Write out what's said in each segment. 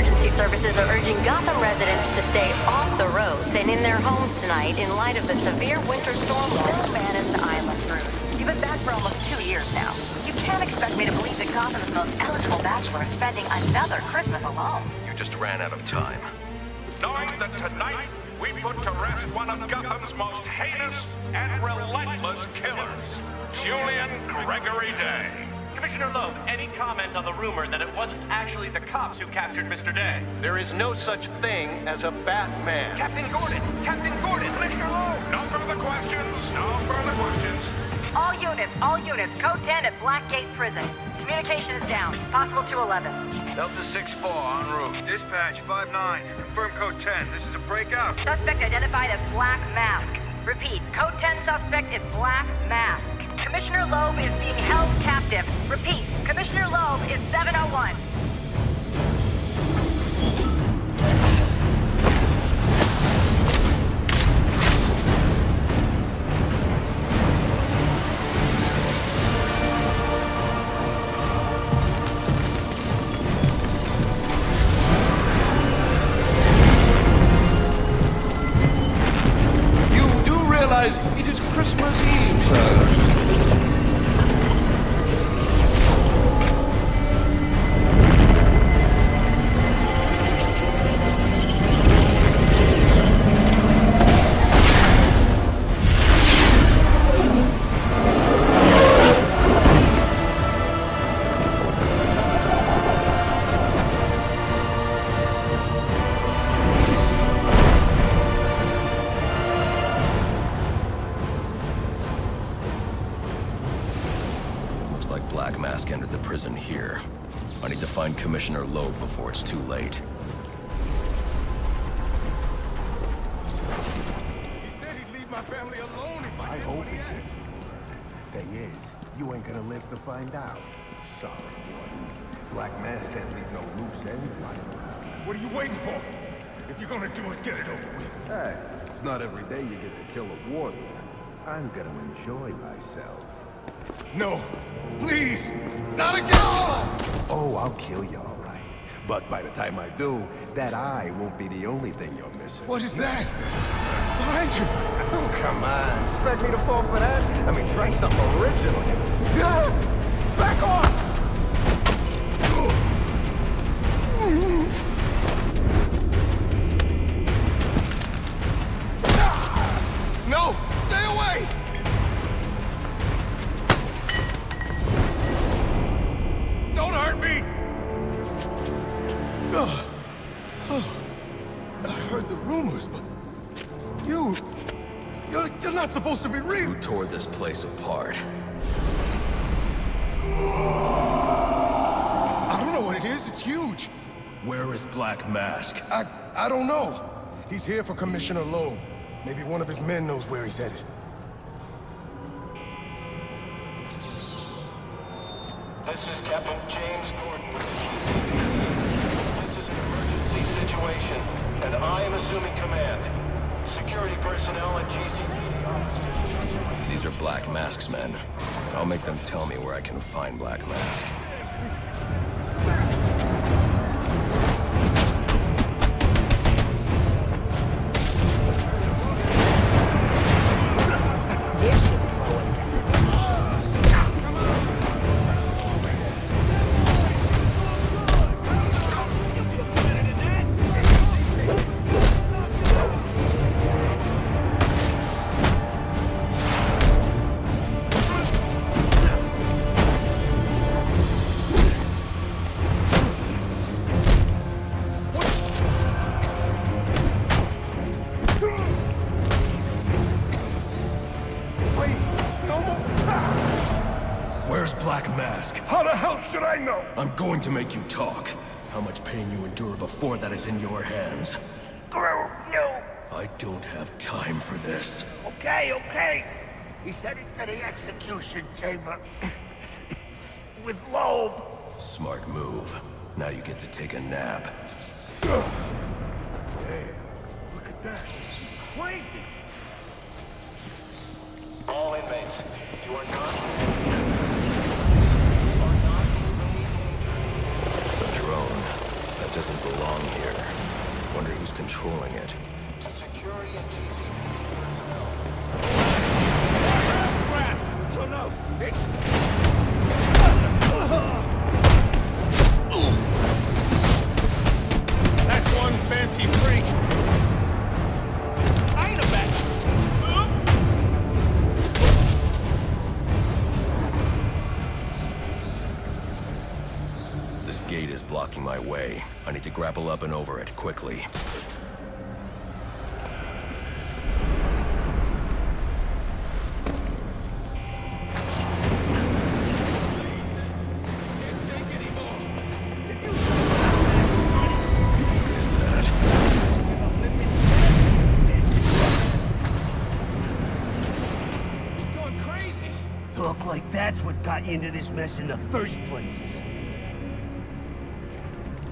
emergency services are urging Gotham residents to stay off the roads and in their homes tonight in light of the severe winter storm. No man is an island, Bruce. You've been back for almost 2 years now. You can't expect me to believe that Gotham's most eligible bachelor is spending another Christmas alone. You just ran out of time. Knowing that tonight we put to rest one of Gotham's most heinous and relentless killers, Julian Gregory Day. Commissioner Loeb, any comment on the rumor that it wasn't actually the cops who captured Mr. Day? There is no such thing as a Batman. Captain Gordon! Captain Gordon! Commissioner Loeb! No further questions. No further questions. All units, code 10 at Blackgate Prison. Communication is down. Possible 211. Delta 6-4 en route. Dispatch 5-9. Confirm code 10. This is a breakout. Suspect identified as Black Mask. Repeat, code 10 suspect is Black Mask. Commissioner Loeb is being held captive. Repeat, Commissioner Loeb is 701. You do realize it is Christmas Eve, sir. Looks like Black Mask entered the prison here. I need to find Commissioner Loeb before it's too late. He said he'd leave my family alone if I hope he did. Thing is, you ain't gonna live to find out. Sorry, boy. Black Mask can't leave no loose ends lying around. What are you waiting for? If you're gonna do it, get it over with. Hey, it's not every day you get to kill a warlord. I'm gonna enjoy myself. No, please, not again! Oh, I'll kill you all right. But by the time I do, that eye won't be the only thing you're missing. What is that? Behind you! Oh, come on. Expect me to fall for that? I mean, try something original. Back off! No! Stay away! Don't hurt me! I heard the rumors, but you're not supposed to be real. Who tore this place apart? I don't know what it is. It's huge. Where is Black Mask? I don't know. He's here for Commissioner Loeb. Maybe one of his men knows where he's headed. This is Captain James Gordon with the GCPD. This is an emergency situation, and I am assuming command. Security personnel at GCPD offices. These are Black Mask's men. I'll make them tell me where I can find Black Mask. Where's Black Mask? How the hell should I know? I'm going to make you talk. How much pain you endure before that is in your hands. No. I don't have time for this. Okay. He said it to the execution chamber. With Loeb. Smart move. Now you get to take a nap. Damn, look at that. Crazy. All inmates, you are not... A drone. That doesn't belong here. Wonder who's controlling it. To security and GCPD personnel. Crap! Oh no! It's... That's one fancy freak. I ain't a bat. This gate is blocking my way. I need to grapple up and over it quickly. Look like that's what got you into this mess in the first place.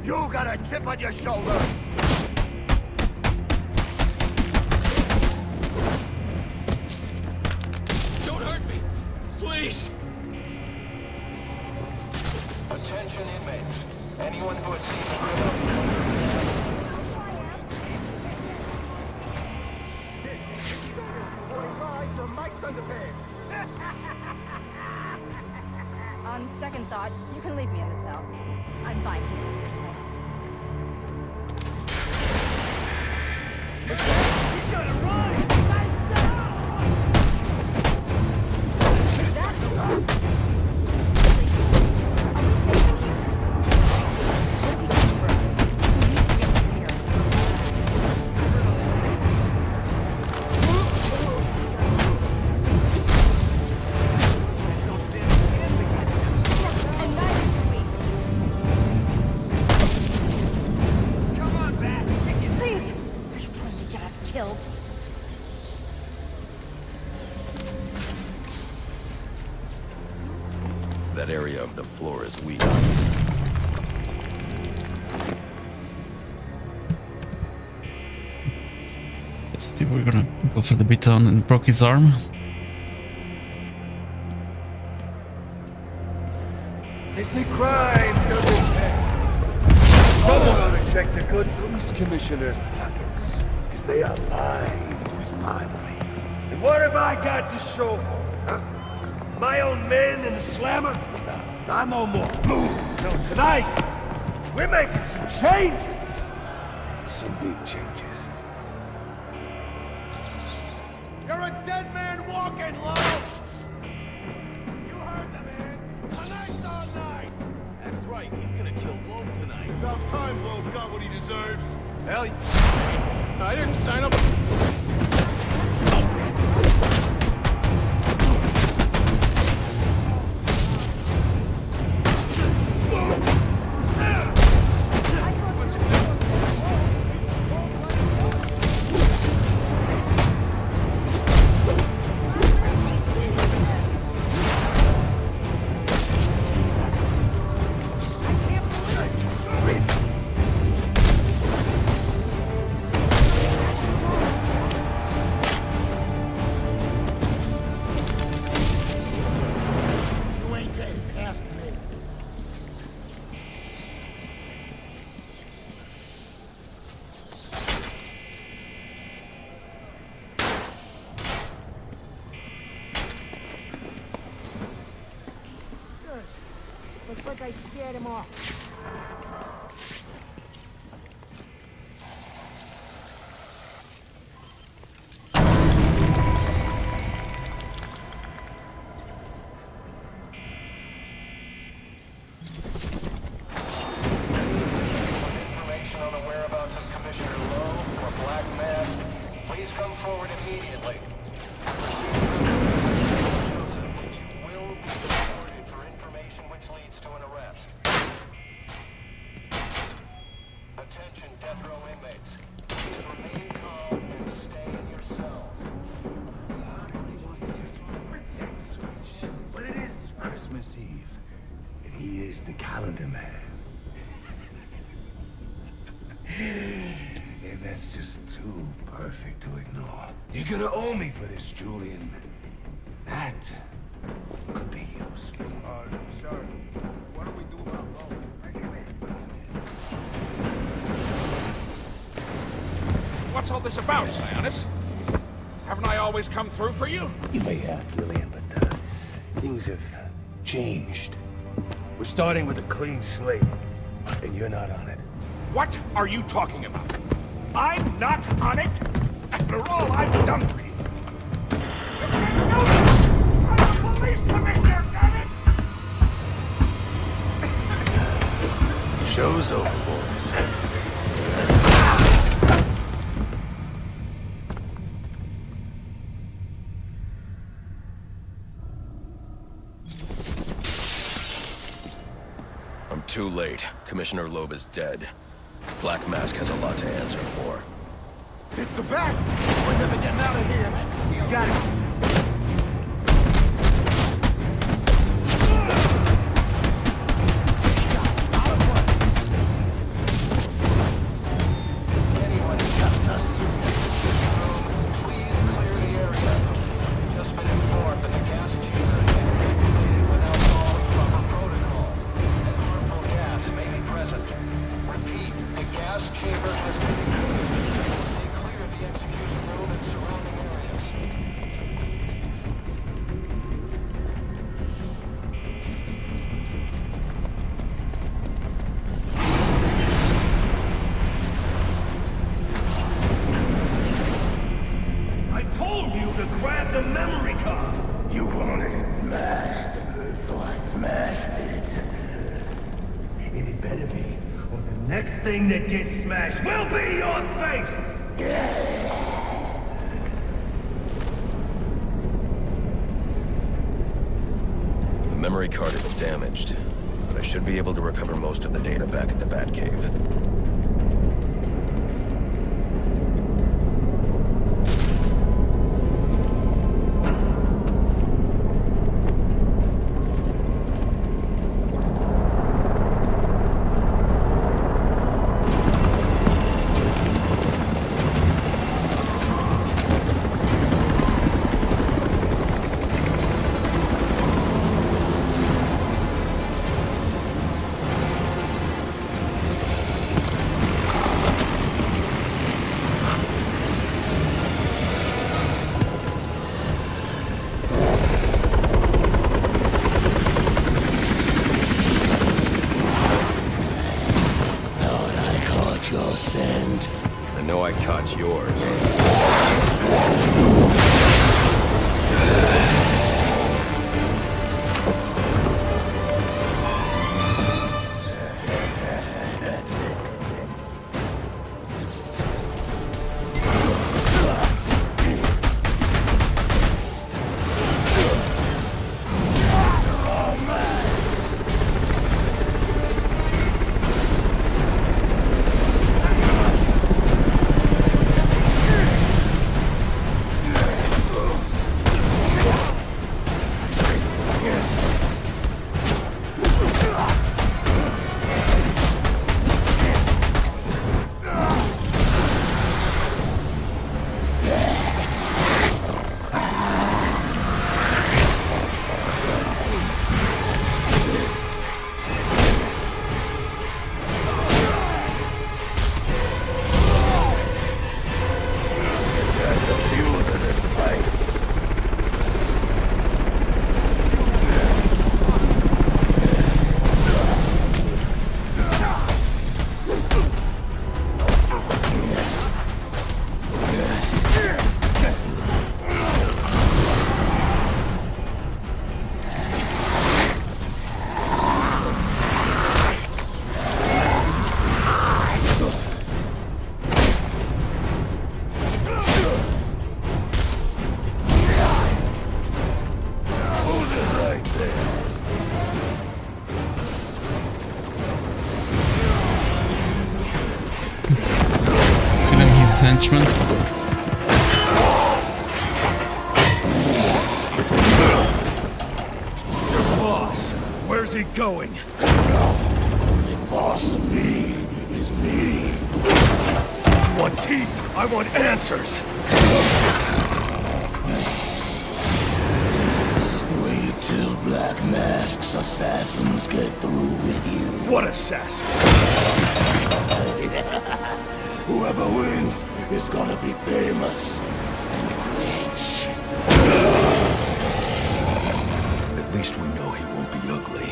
You got a chip on your shoulder! Don't hurt me, please. Attention inmates. Anyone who has seen a criminal... On second thought, you can leave me in the cell. I'm fine here. You gotta run! Faster! That's a lot. Are we safe in here? What have you done for us? We need to get from here. Don't stand a chance against him. And neither do we. Come on, Bat! Kick his... Please! Are you trying to get us killed? That area of the floor is weak. Yes, I think we're gonna go for the baton and broke his arm. They say crime doesn't pay. Someone ought to check the good police commissioner's pockets, because they are lined with my money. And what have I got to show for it, huh? My own men in the slammer? No, not no more. No, tonight, we're making some changes. Some big changes. You're a dead man walking, Love. You heard the man. Tonight's our night. That's right. He's gonna kill Loeb tonight. About time Loeb got what he deserves. Hell, I didn't sign up. Looks like I scared him off. Information on the whereabouts of Commissioner Lowe or Black Mask, please come forward immediately. Joseph, you will be reported for information which leads to an arrest. Attention death row inmates. Please remain calm and stay in your cells. But it is Christmas Eve, and he is the calendar man. And that's just too perfect to ignore. You're gonna owe me for this, Julian. That could be useful. Sorry. What do we do about Loeb? What's all this about, Sionis? Haven't I always come through for you? You may have, Gillian, but things have changed. We're starting with a clean slate, and you're not on it. What are you talking about? I'm not on it? After all I've done for you. You can't do this! I'm a police commissioner, damn it! Show's over, boys. I'm too late. Commissioner Loeb is dead. Black Mask has a lot to answer for. It's the bat! We're never getting out of here. You got it. Anyone just us two. Please clear the area. Just been informed that the gas chamber has been activated without following proper protocol. And harmful gas may be present. Repeat, the gas chamber has been engaged. Stay clear of the execution room and surrounding areas. I told you to grab the memory card! You wanted it smashed, so I smashed it. And it better be. Or the next thing that gets smashed will be your face! The memory card is damaged, but I should be able to recover most of the data back at the Batcave. I know I caught yours. Henchman. Your boss, where's he going? The boss of me is me. You want teeth? I want answers. Wait till Black Mask's assassins get through with you. What assassin? Whoever wins is gonna be famous and rich. At least we know he won't be ugly.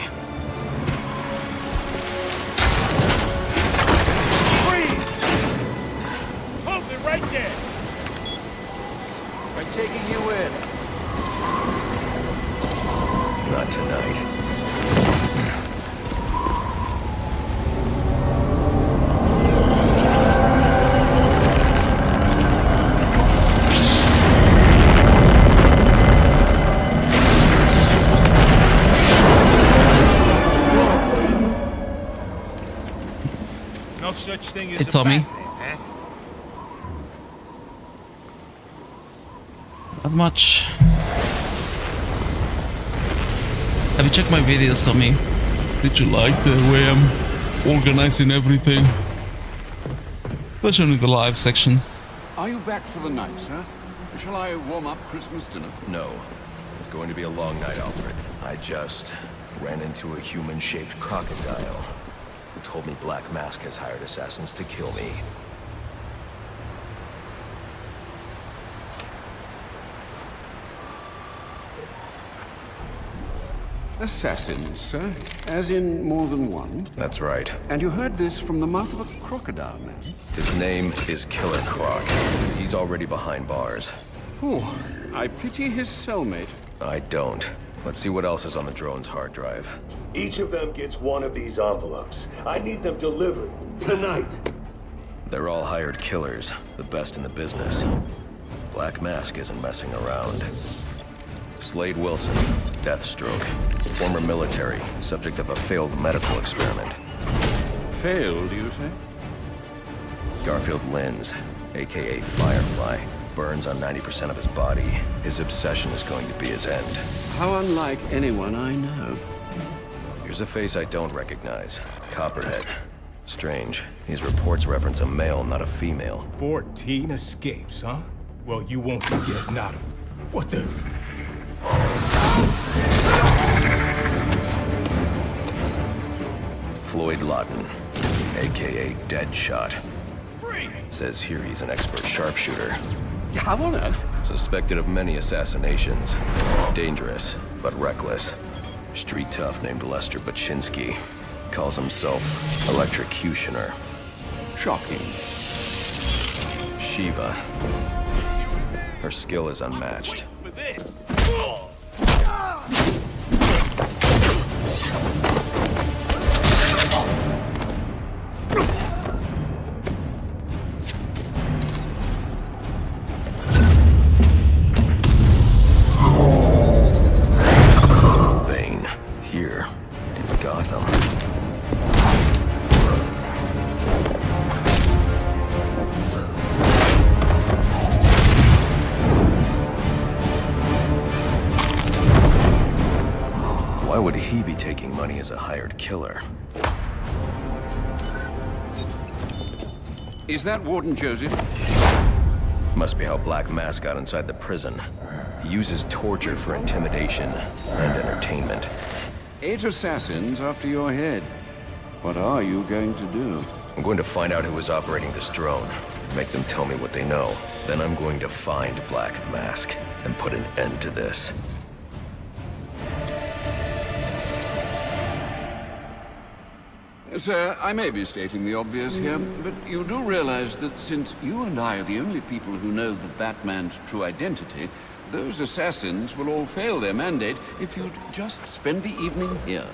Freeze! Hold it right there! We're taking you in. Not tonight. No such thing as Hey, Tommy. Batman, Not much. Have you checked my videos, Tommy? Did you like the way I'm organizing everything? Especially in the live section. Are you back for the night, sir? Shall I warm up Christmas dinner? No. It's going to be a long night, Alfred. I just ran into a human-shaped crocodile who told me Black Mask has hired assassins to kill me. Assassins, sir? As in more than one? That's right. And you heard this from the mouth of a crocodile, man? His name is Killer Croc. He's already behind bars. Oh, I pity his cellmate. I don't. Let's see what else is on the drone's hard drive. Each of them gets one of these envelopes. I need them delivered tonight. They're all hired killers, the best in the business. Black Mask isn't messing around. Slade Wilson, Deathstroke, former military, subject of a failed medical experiment. Failed, you say? Garfield Linz, aka Firefly, burns on 90% of his body. His obsession is going to be his end. How unlike anyone I know. Here's a face I don't recognize. Copperhead. Strange. These reports reference a male, not a female. 14 escapes, huh? Well, you won't forget not. What the? Floyd Lawton, aka Deadshot. Says here he's an expert sharpshooter. How on earth? Suspected of many assassinations. Dangerous, but reckless. Street tough named Lester Baczynski. Calls himself Electrocutioner. Shocking. Shiva. Her skill is unmatched. For this. Bane, here in Gotham. Why would he be taking money as a hired killer? Is that Warden Joseph? Must be how Black Mask got inside the prison. He uses torture for intimidation and entertainment. 8 assassins after your head. What are you going to do? I'm going to find out who is operating this drone. Make them tell me what they know. Then I'm going to find Black Mask and put an end to this. Sir, I may be stating the obvious here, but you do realize that since you and I are the only people who know the Batman's true identity, those assassins will all fail their mandate if you'd just spend the evening here.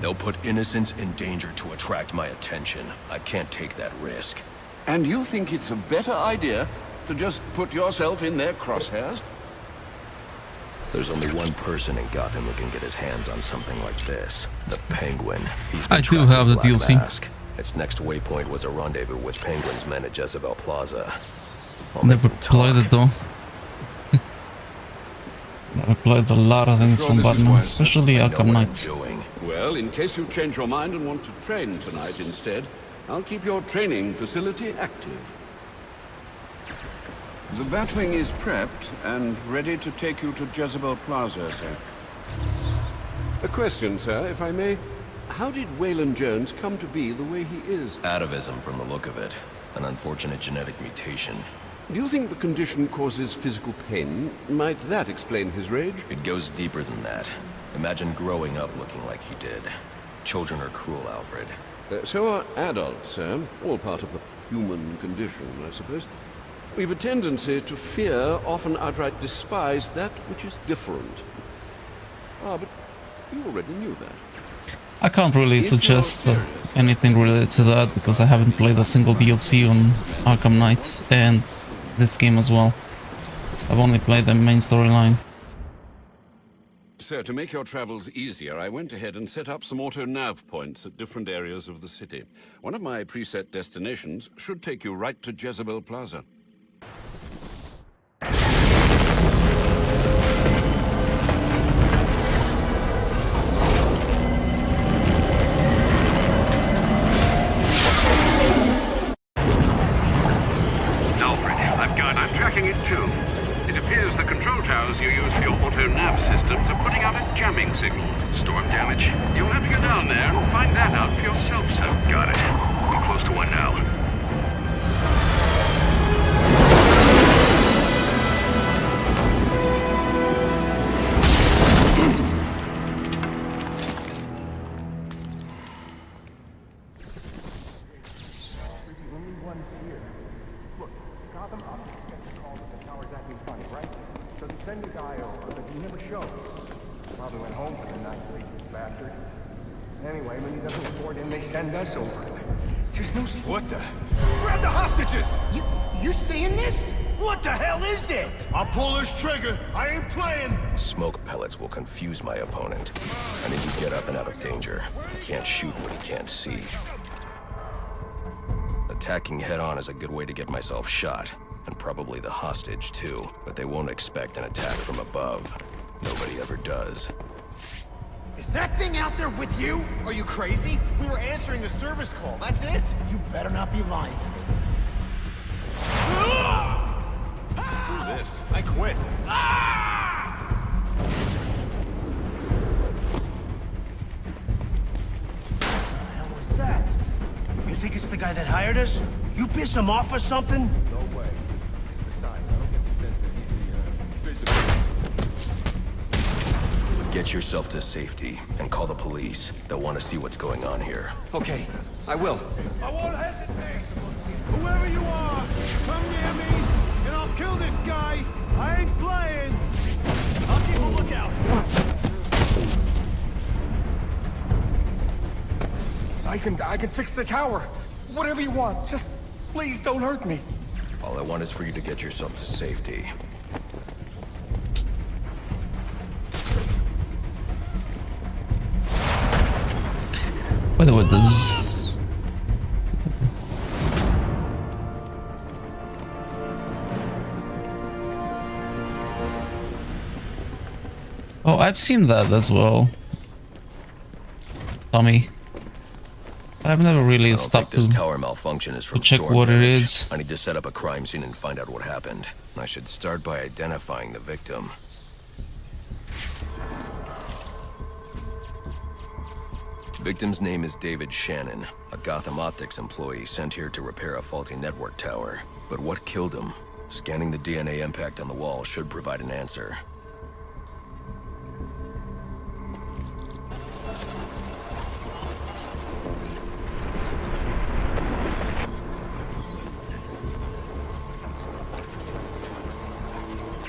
They'll put innocents in danger to attract my attention. I can't take that risk. And you think it's a better idea to just put yourself in their crosshairs? There's only one person in Gotham who can get his hands on something like this. The Penguin. He's I been do trapped have in the Black DLC. Mask. Its next waypoint was a rendezvous with Penguin's men at Jezebel Plaza. I'll make Never them talk. played it though. Never played a lot of things from Batman, especially I know Arkham what I'm Knight. doing. Well, in case you change your mind and want to train tonight instead, I'll keep your training facility active. The Batwing is prepped and ready to take you to Jezebel Plaza, sir. A question, sir, if I may. How did Waylon Jones come to be the way he is? Atavism from the look of it. An unfortunate genetic mutation. Do you think the condition causes physical pain? Might that explain his rage? It goes deeper than that. Imagine growing up looking like he did. Children are cruel, Alfred. So are adults, sir. All part of the human condition, I suppose. We've a tendency to fear, often outright despise, that which is different. Ah, but you already knew that. I can't really suggest anything related to that because I haven't played a single DLC on Arkham Knight and this game as well. I've only played the main storyline. Sir, to make your travels easier, I went ahead and set up some auto-nav points at different areas of the city. One of my preset destinations should take you right to Jezebel Plaza. I'm tracking it too. It appears the control towers you use for your auto-nav systems are putting out a jamming signal. Storm damage. You'll have to go down there and find that out for yourself, sir. Got it. I'm close to one now. Send your guy over, but he never shows. Probably went home for the night, lazy bastard. Anyway, when he doesn't report in, they send us over. There's no... What the? Grab the hostages! You seeing this? What the hell is it? I'll pull this trigger. I ain't playing. Smoke pellets will confuse my opponent. I need to get up and out of danger. He can't shoot what he can't see. Attacking head-on is a good way to get myself shot. And probably the hostage, too. But they won't expect an attack from above. Nobody ever does. Is that thing out there with you? Are you crazy? We were answering the service call, that's it? You better not be lying to me. Screw this. I quit. What the hell was that? You think it's the guy that hired us? You piss him off or something? No way. Besides, I don't get the sense that he's the, physical... Get yourself to safety and call the police. They'll want to see what's going on here. Okay, I will. I won't hesitate. Whoever you are, come near me, and I'll kill this guy. I ain't playing. I'll keep a lookout. I can fix the tower. Whatever you want. Just please don't hurt me. All I want is for you to get yourself to safety. By the way, this... Oh, I've seen that as well, Tommy. But I've never really stopped this tower malfunction is from to check storm what damage. it is. I need to set up a crime scene and find out what happened. I should start by identifying the victim. Victim's name is David Shannon, a Gotham Optics employee sent here to repair a faulty network tower. But what killed him? Scanning the DNA impact on the wall should provide an answer.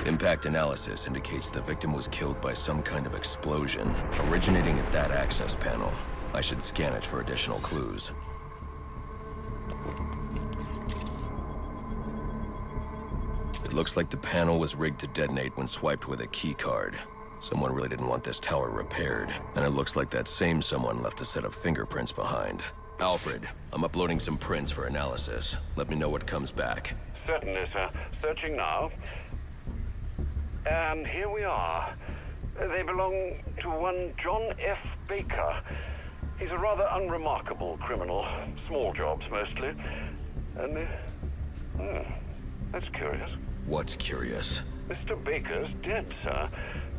Impact analysis indicates the victim was killed by some kind of explosion, originating at that access panel. I should scan it for additional clues. It looks like the panel was rigged to detonate when swiped with a key card. Someone really didn't want this tower repaired, and it looks like that same someone left a set of fingerprints behind. Alfred, I'm uploading some prints for analysis. Let me know what comes back. Certainly, sir. Searching now. And here we are. They belong to one John F. Baker. He's a rather unremarkable criminal. Small jobs, mostly. And, that's curious. What's curious? Mr. Baker's dead, sir.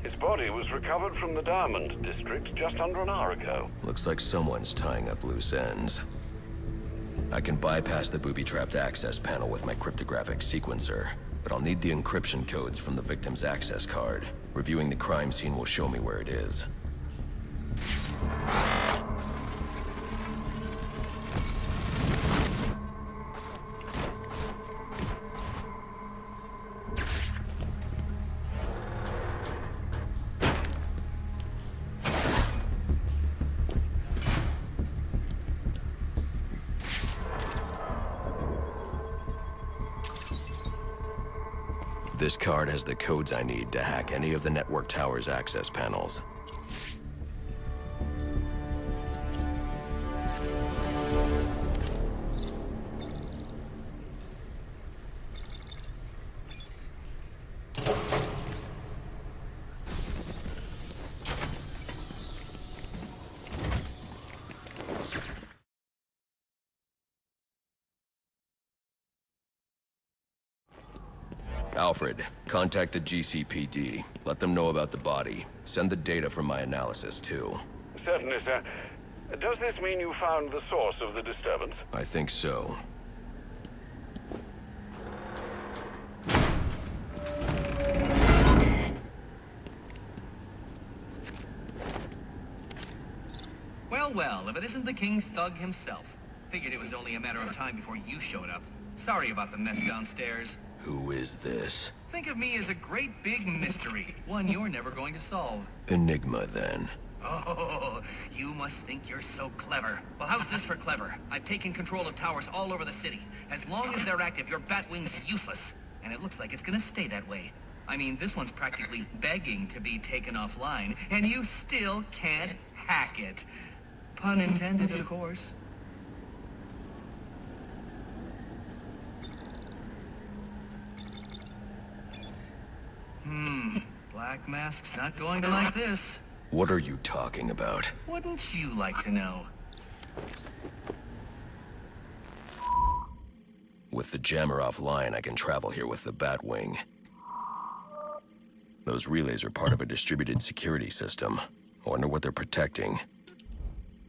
His body was recovered from the Diamond District just under an hour ago. Looks like someone's tying up loose ends. I can bypass the booby-trapped access panel with my cryptographic sequencer, but I'll need the encryption codes from the victim's access card. Reviewing the crime scene will show me where it is. This card has the codes I need to hack any of the network tower's access panels. Alfred, contact the GCPD. Let them know about the body. Send the data from my analysis, too. Certainly, sir. Does this mean you found the source of the disturbance? I think so. Well, if it isn't the King Thug himself. Figured it was only a matter of time before you showed up. Sorry about the mess downstairs. Who is this? Think of me as a great big mystery. One you're never going to solve. Enigma, then. Oh, you must think you're so clever. Well, how's this for clever? I've taken control of towers all over the city. As long as they're active, your Batwing's useless. And it looks like it's gonna stay that way. I mean, this one's practically begging to be taken offline, and you still can't hack it. Pun intended, of course. Black Mask's not going to like this. What are you talking about? Wouldn't you like to know? With the jammer offline, I can travel here with the Batwing. Those relays are part of a distributed security system. I wonder what they're protecting.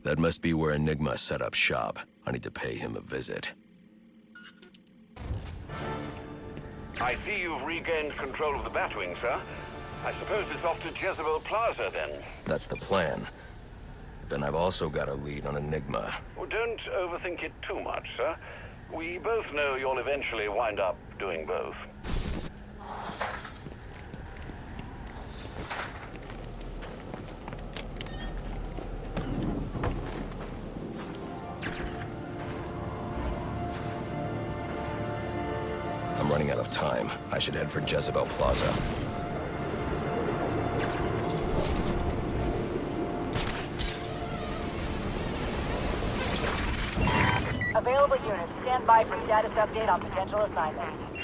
That must be where Enigma set up shop. I need to pay him a visit. I see you've regained control of the Batwing, sir. I suppose it's off to Jezebel Plaza, then. That's the plan. Then I've also got a lead on Enigma. Well, don't overthink it too much, sir. We both know you'll eventually wind up doing both. I'm running out of time. I should head for Jezebel Plaza. Available units, stand by for status update on potential assignment.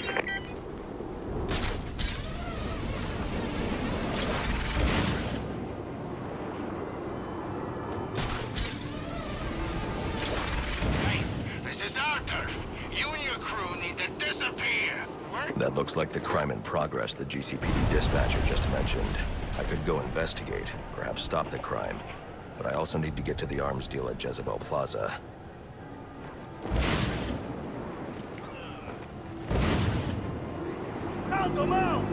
Hey, this is Arthur. You and your crew need to disappear. That looks like the crime in progress the GCPD dispatcher just mentioned. I could go investigate, perhaps stop the crime. But I also need to get to the arms deal at Jezebel Plaza. Count them out!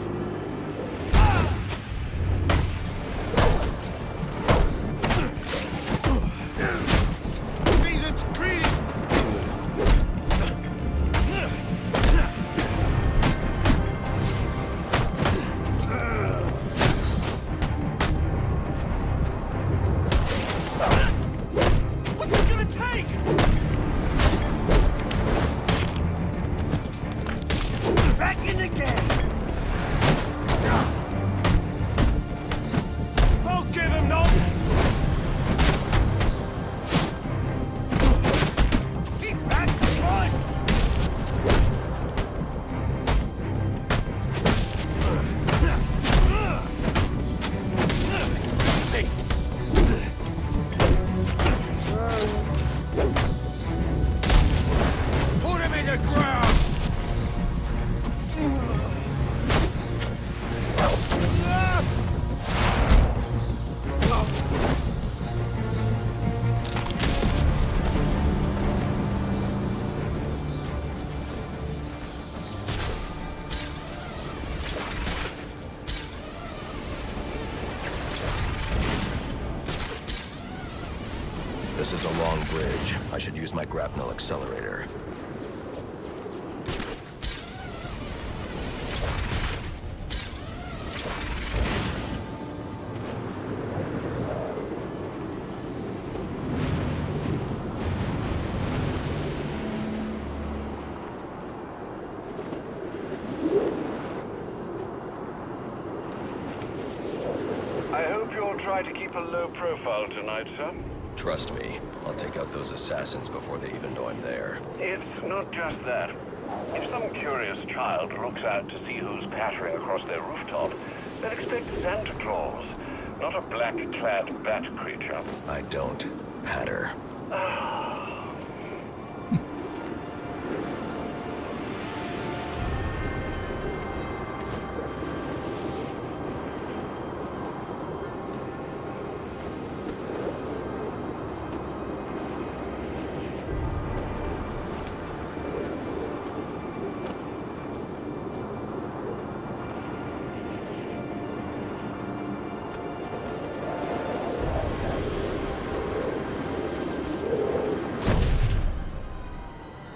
Season's greedy! What's it gonna take? Back in the game! is a long bridge. I should use my grapnel accelerator. I hope you'll try to keep a low profile tonight, sir. Trust me, I'll take out those assassins before they even know I'm there. It's not just that. If some curious child looks out to see who's pattering across their rooftop, they'll expect Santa Claus, not a black-clad bat creature. I don't patter.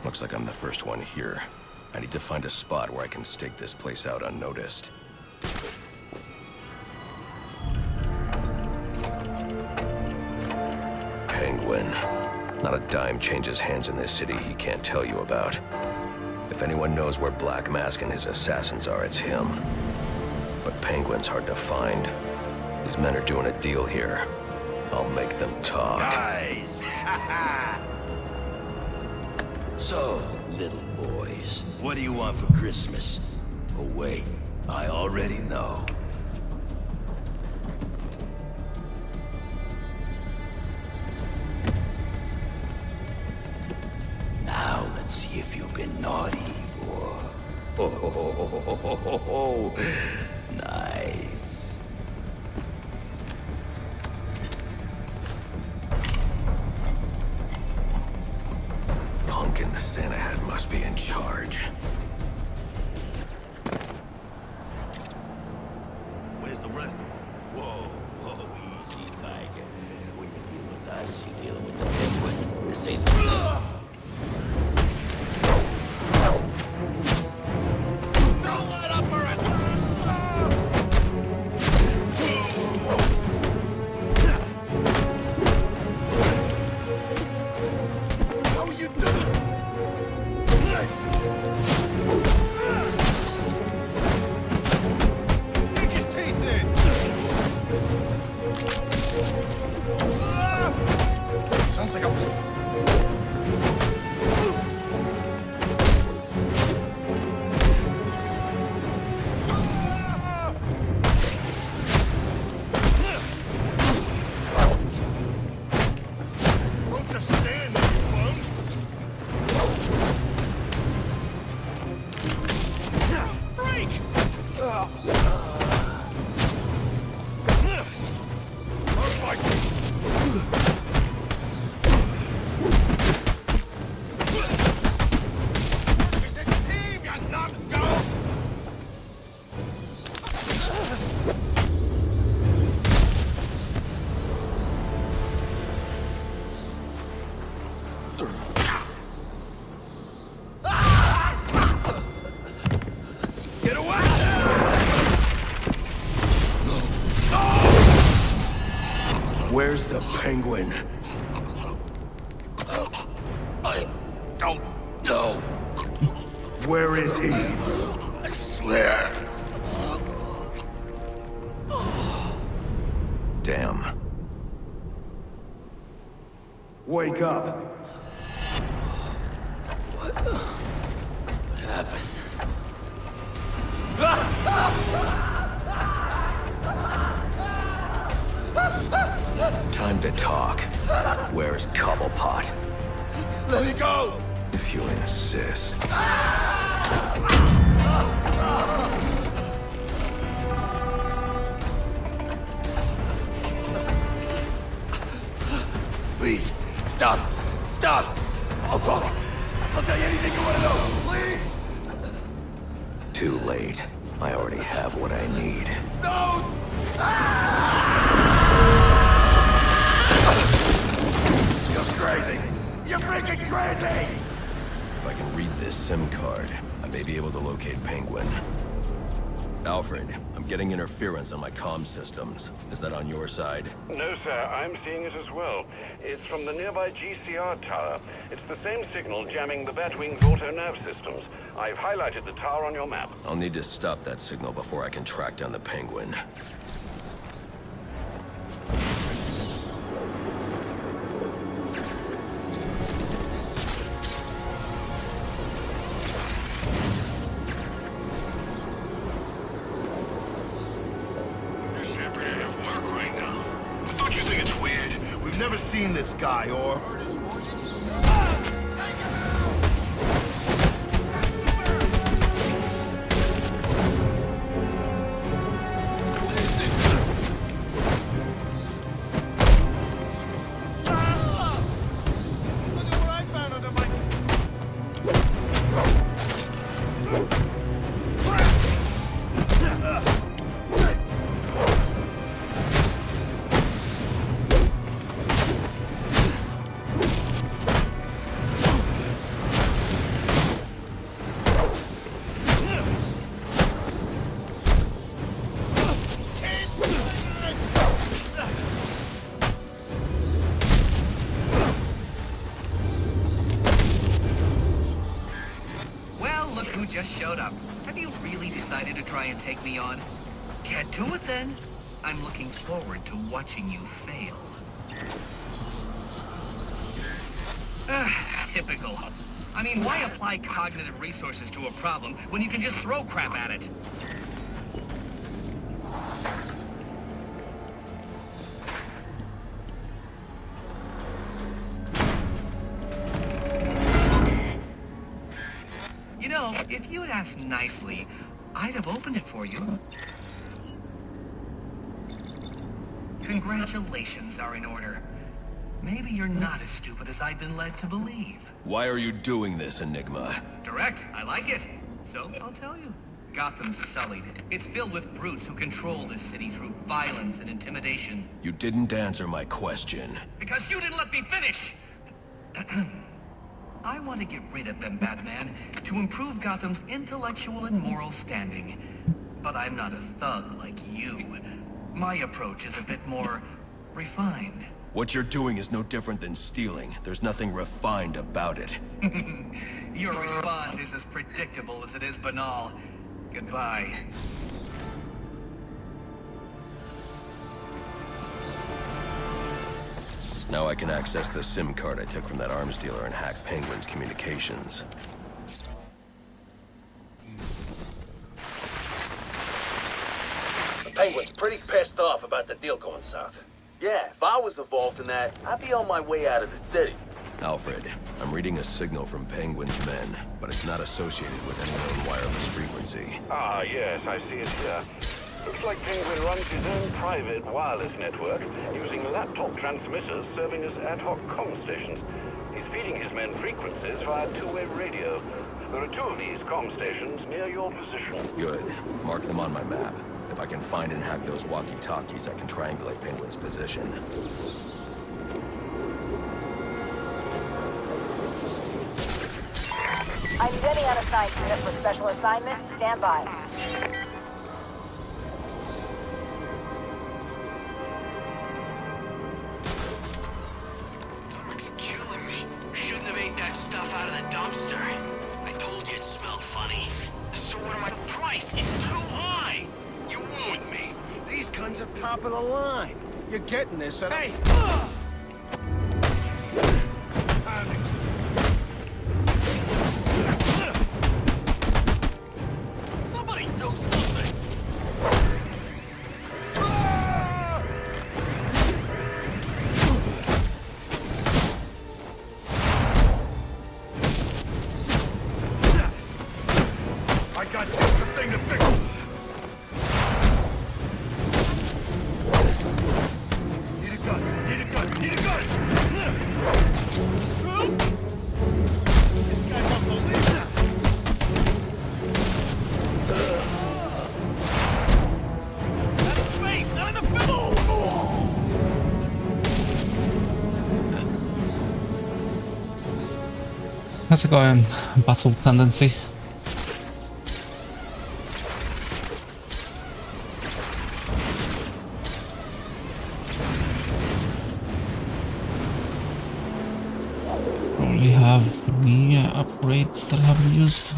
Looks like I'm the first one here. I need to find a spot where I can stake this place out unnoticed. Penguin. Not a dime changes hands in this city he can't tell you about. If anyone knows where Black Mask and his assassins are, it's him. But Penguin's hard to find. His men are doing a deal here. I'll make them talk. Guys! So, little boys, what do you want for Christmas? Oh wait, I already know. Now let's see if you've been naughty or... Oh, nice. Pumpkin the Santa hat must be in charge. Where's the rest of them? Whoa, easy, tiger. When you deal with us, you're dealing with the penguin. This ain't... Don't let up for us! How are you doing? Dig his teeth in! Sounds like a... Don't just stand there, you bum! Freak! It's a team, you numbskulls! Get away! Where's the penguin? I don't know. Where is he? I swear. Damn. Wake up. What happened? Time to talk. Where's Cobblepot? Let me go! If you insist. Please, stop! Stop! I'll call him. I'll tell you anything you want to know, please! Too late. I already have what I need. No! Just crazy! You're freaking crazy! If I can read this SIM card, I may be able to locate Penguin. Alfred, I'm getting interference on my comm systems. Is that on your side? No, sir. I'm seeing it as well. It's from the nearby GCR tower. It's the same signal jamming the Batwing's auto-nav systems. I've highlighted the tower on your map. I'll need to stop that signal before I can track down the Penguin. We've never seen this guy, or... Just showed up. Have you really decided to try and take me on? Get to it then. I'm looking forward to watching you fail. Typical. I mean, why apply cognitive resources to a problem when you can just throw crap at it? You know, if you had asked nicely, I'd have opened it for you. Congratulations are in order. Maybe you're not as stupid as I've been led to believe. Why are you doing this, Enigma? Direct, I like it. So, I'll tell you. Gotham's sullied. It's filled with brutes who control this city through violence and intimidation. You didn't answer my question. Because you didn't let me finish! I want to get rid of them, Batman, to improve Gotham's intellectual and moral standing. But I'm not a thug like you. My approach is a bit more refined. What you're doing is no different than stealing. There's nothing refined about it. Your response is as predictable as it is banal. Goodbye. Now I can access the SIM card I took from that arms dealer and hack Penguin's communications. The Penguin's pretty pissed off about the deal going south. Yeah, if I was involved in that, I'd be on my way out of the city. Alfred, I'm reading a signal from Penguin's men, but it's not associated with any known wireless frequency. Ah, yes, I see it here. Looks like Penguin runs his own private wireless network, using laptop transmitters serving as ad hoc comm stations. He's feeding his men frequencies via two-way radio. There are two of these comm stations near your position. Good. Mark them on my map. If I can find and hack those walkie-talkies, I can triangulate Penguin's position. I need any unassigned unit for special assignment. Stand by. Stomach's killing me. Shouldn't have ate that stuff out of the dumpster. I told you it smelled funny. So what am I? The price is too high. You ruined me. These guns are top of the line. You're getting this at... Hey! Somebody do something! I got just the thing to fix it. Need a gun. Need a gun. has got a battle tendency. Probably have 3 upgrades that I haven't used.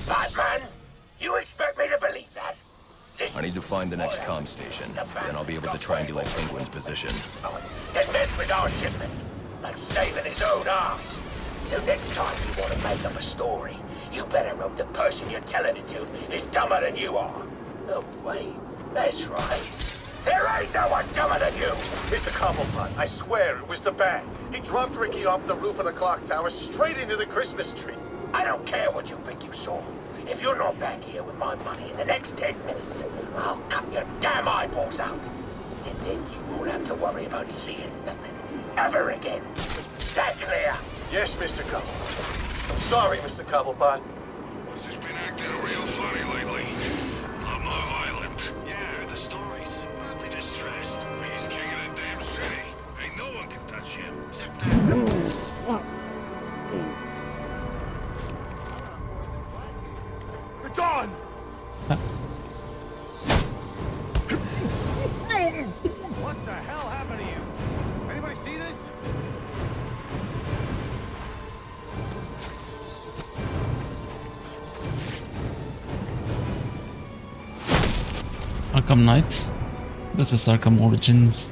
Batman? You expect me to believe that? I need to find the next comm station. Then I'll be able to triangulate Penguin's position. Then mess with our shipment, like saving his own ass. So next time you want to make up a story, you better hope the person you're telling it to is dumber than you are. Oh, wait. That's right. There ain't no one dumber than you. Mr. Cobblepot, I swear it was the bat. He dropped Ricky off the roof of the clock tower straight into the Christmas tree. I don't care what you think you saw. If you're not back here with my money in the next 10 minutes, I'll cut your damn eyeballs out. And then you won't have to worry about seeing nothing ever again. That clear? Yes, Mr. Cobblepot. I'm sorry, Mr. Cobblepot. He's been acting real funny lately. I'm not violent. Yeah, the story's probably distressed. He's king of the damn city. Ain't no one can touch him. Except that. It's on! What the hell happened to you? Anybody see this? Arkham Knight. This is Arkham Origins.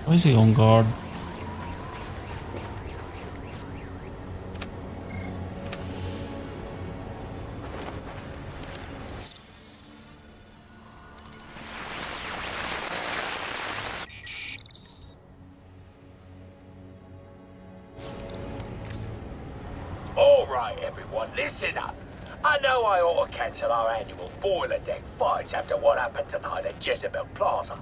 Why is he on guard? All right, everyone, listen up. I know I ought to cancel our annual boiler deck fights after what happened tonight at Jezebel Plaza.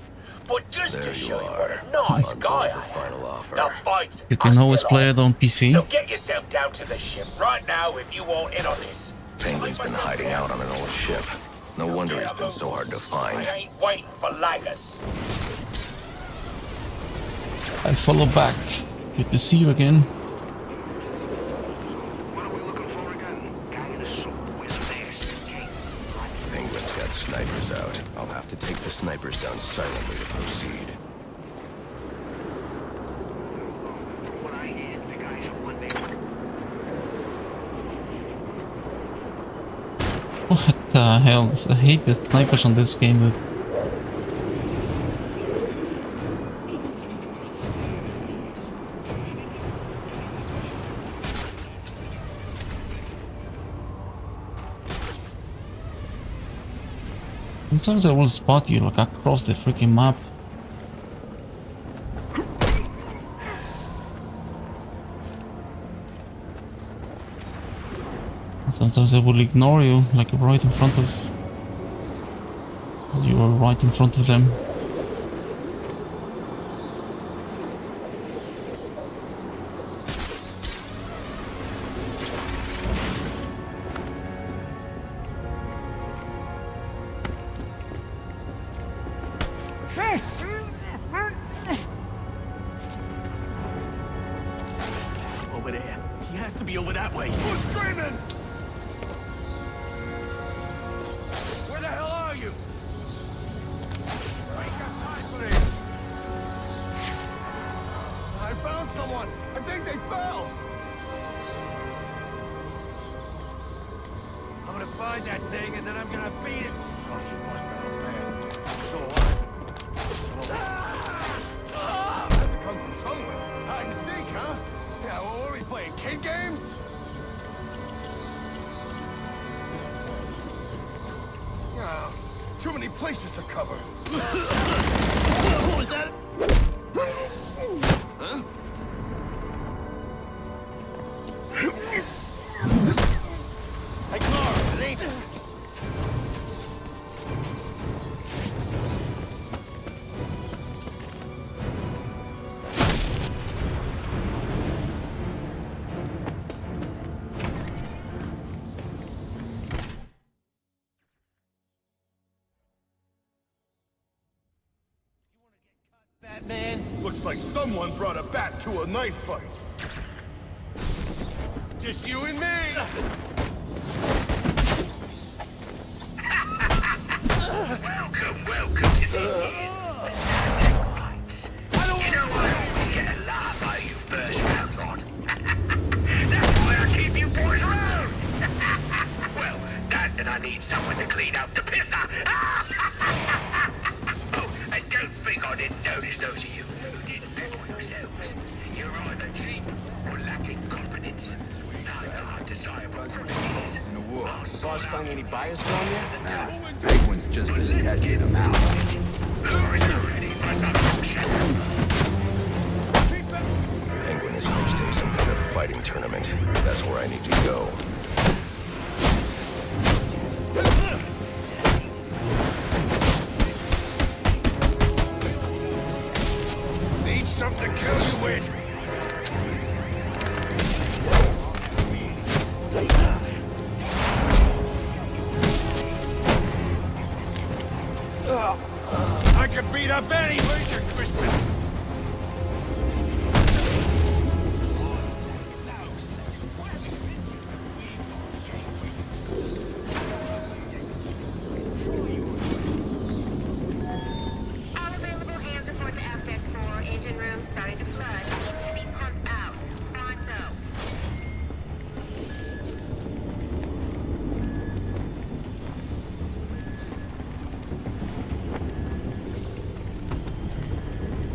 But just There to you show you are. what a nice On guy board the I am, final offer. the fights You can are always still play on. it on PC. So get yourself down to the ship right now if you want in on this. Penguin's been hiding out on an old ship. No wonder he's been so hard to find. I ain't waiting for laggers. I follow back. Good to see you again. Penguin's got snipers out. I'll have to take the snipers down silently to proceed. What the hell? I hate the snipers on this game, dude. Sometimes I will spot you like across the freaking map. Sometimes I will ignore you, like right in front of... You are right in front of them. Over there. He has to be over that way. Who's screaming? Where the hell are you? I ain't got time for this. find that thing, and then I'm gonna beat it. Oh, she must have been a man. So had to come from somewhere. Hide and seek, huh? Yeah, well, what are we playing? Kid games? Oh, too many places to cover. What was that? Huh? Hey, Carl, it ain't... Batman? Looks like someone brought a bat to a knife fight. Just you and me! Welcome to this year's You know I always get a laugh out of you first round lot. That's why I keep you boys around! Well, that and I need someone to clean up the pisser! Oh, and don't think I didn't notice those of you who didn't bet on yourselves. You're either cheap or lacking confidence. Undesirable qualities. In a war. Boss find any bias from you? Nah, Penguin's just been testing them out. Penguin is hosting some kind of fighting tournament. That's where I need to go. Need something to kill you with. I can beat up any version, Christmas. All available hands report to aspect 4. Engine room starting to flood. Needs to be pumped out. Pronto.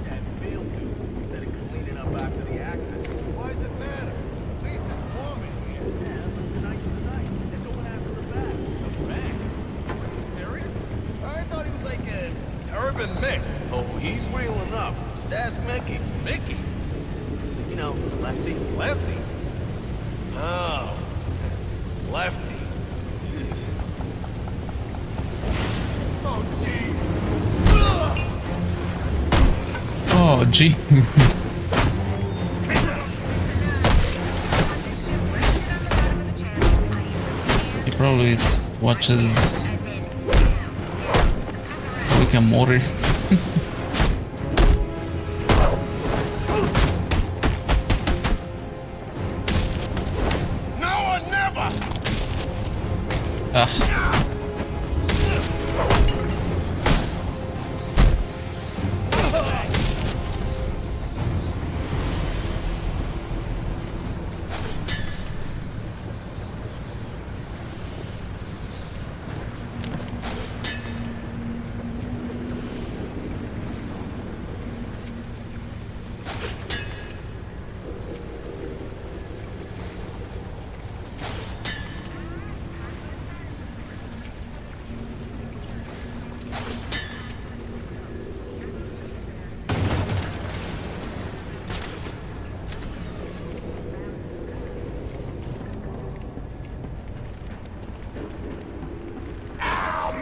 That Bill dude said it cleaning up after the accident. Why does it matter? At least it's warm in here. Yeah, but tonight's the night. They're going after the back. The back? Are you serious? I thought he was like an urban myth. Oh, he's real enough. Just ask Mickey. Mickey? You know, Lefty. Lefty? Oh, Lefty. Oh, jeez. Oh, gee. He probably watches Rick and Morty. No or never! Ah.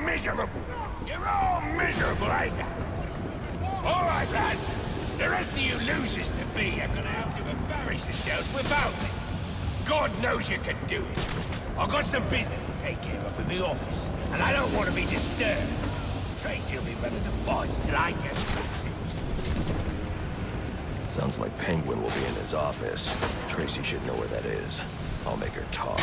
Miserable! You're all miserable, ain't you? All right, lads. The rest of you losers to be are gonna have to embarrass yourselves without me. God knows you can do it. I've got some business to take care of in the office, and I don't want to be disturbed. Tracy will be running the fights till I get back. Sounds like Penguin will be in his office. Tracy should know where that is. I'll make her talk.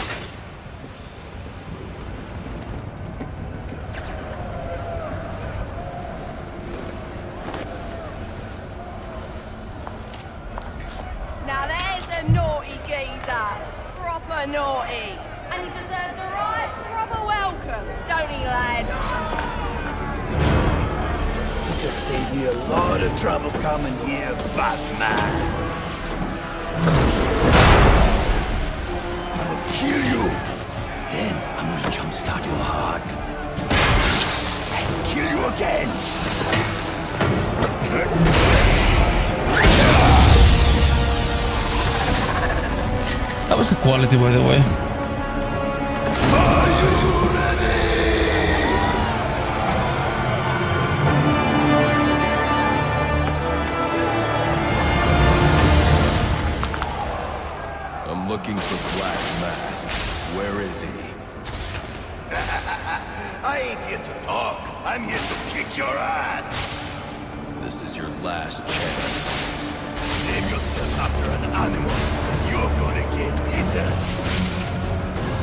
Now there's a naughty geezer. Proper naughty. And he deserves a right proper welcome, don't he, lads? You just saved me a lot of trouble coming here, Batman. I'm gonna kill you. Then I'm gonna jumpstart your heart. And kill you again. That was the quality, by the way. I'm looking for Black Mask. Where is he? I ain't here to talk. I'm here to kick your ass. This is your last chance. Name yourself after an animal. You're gonna get eaten.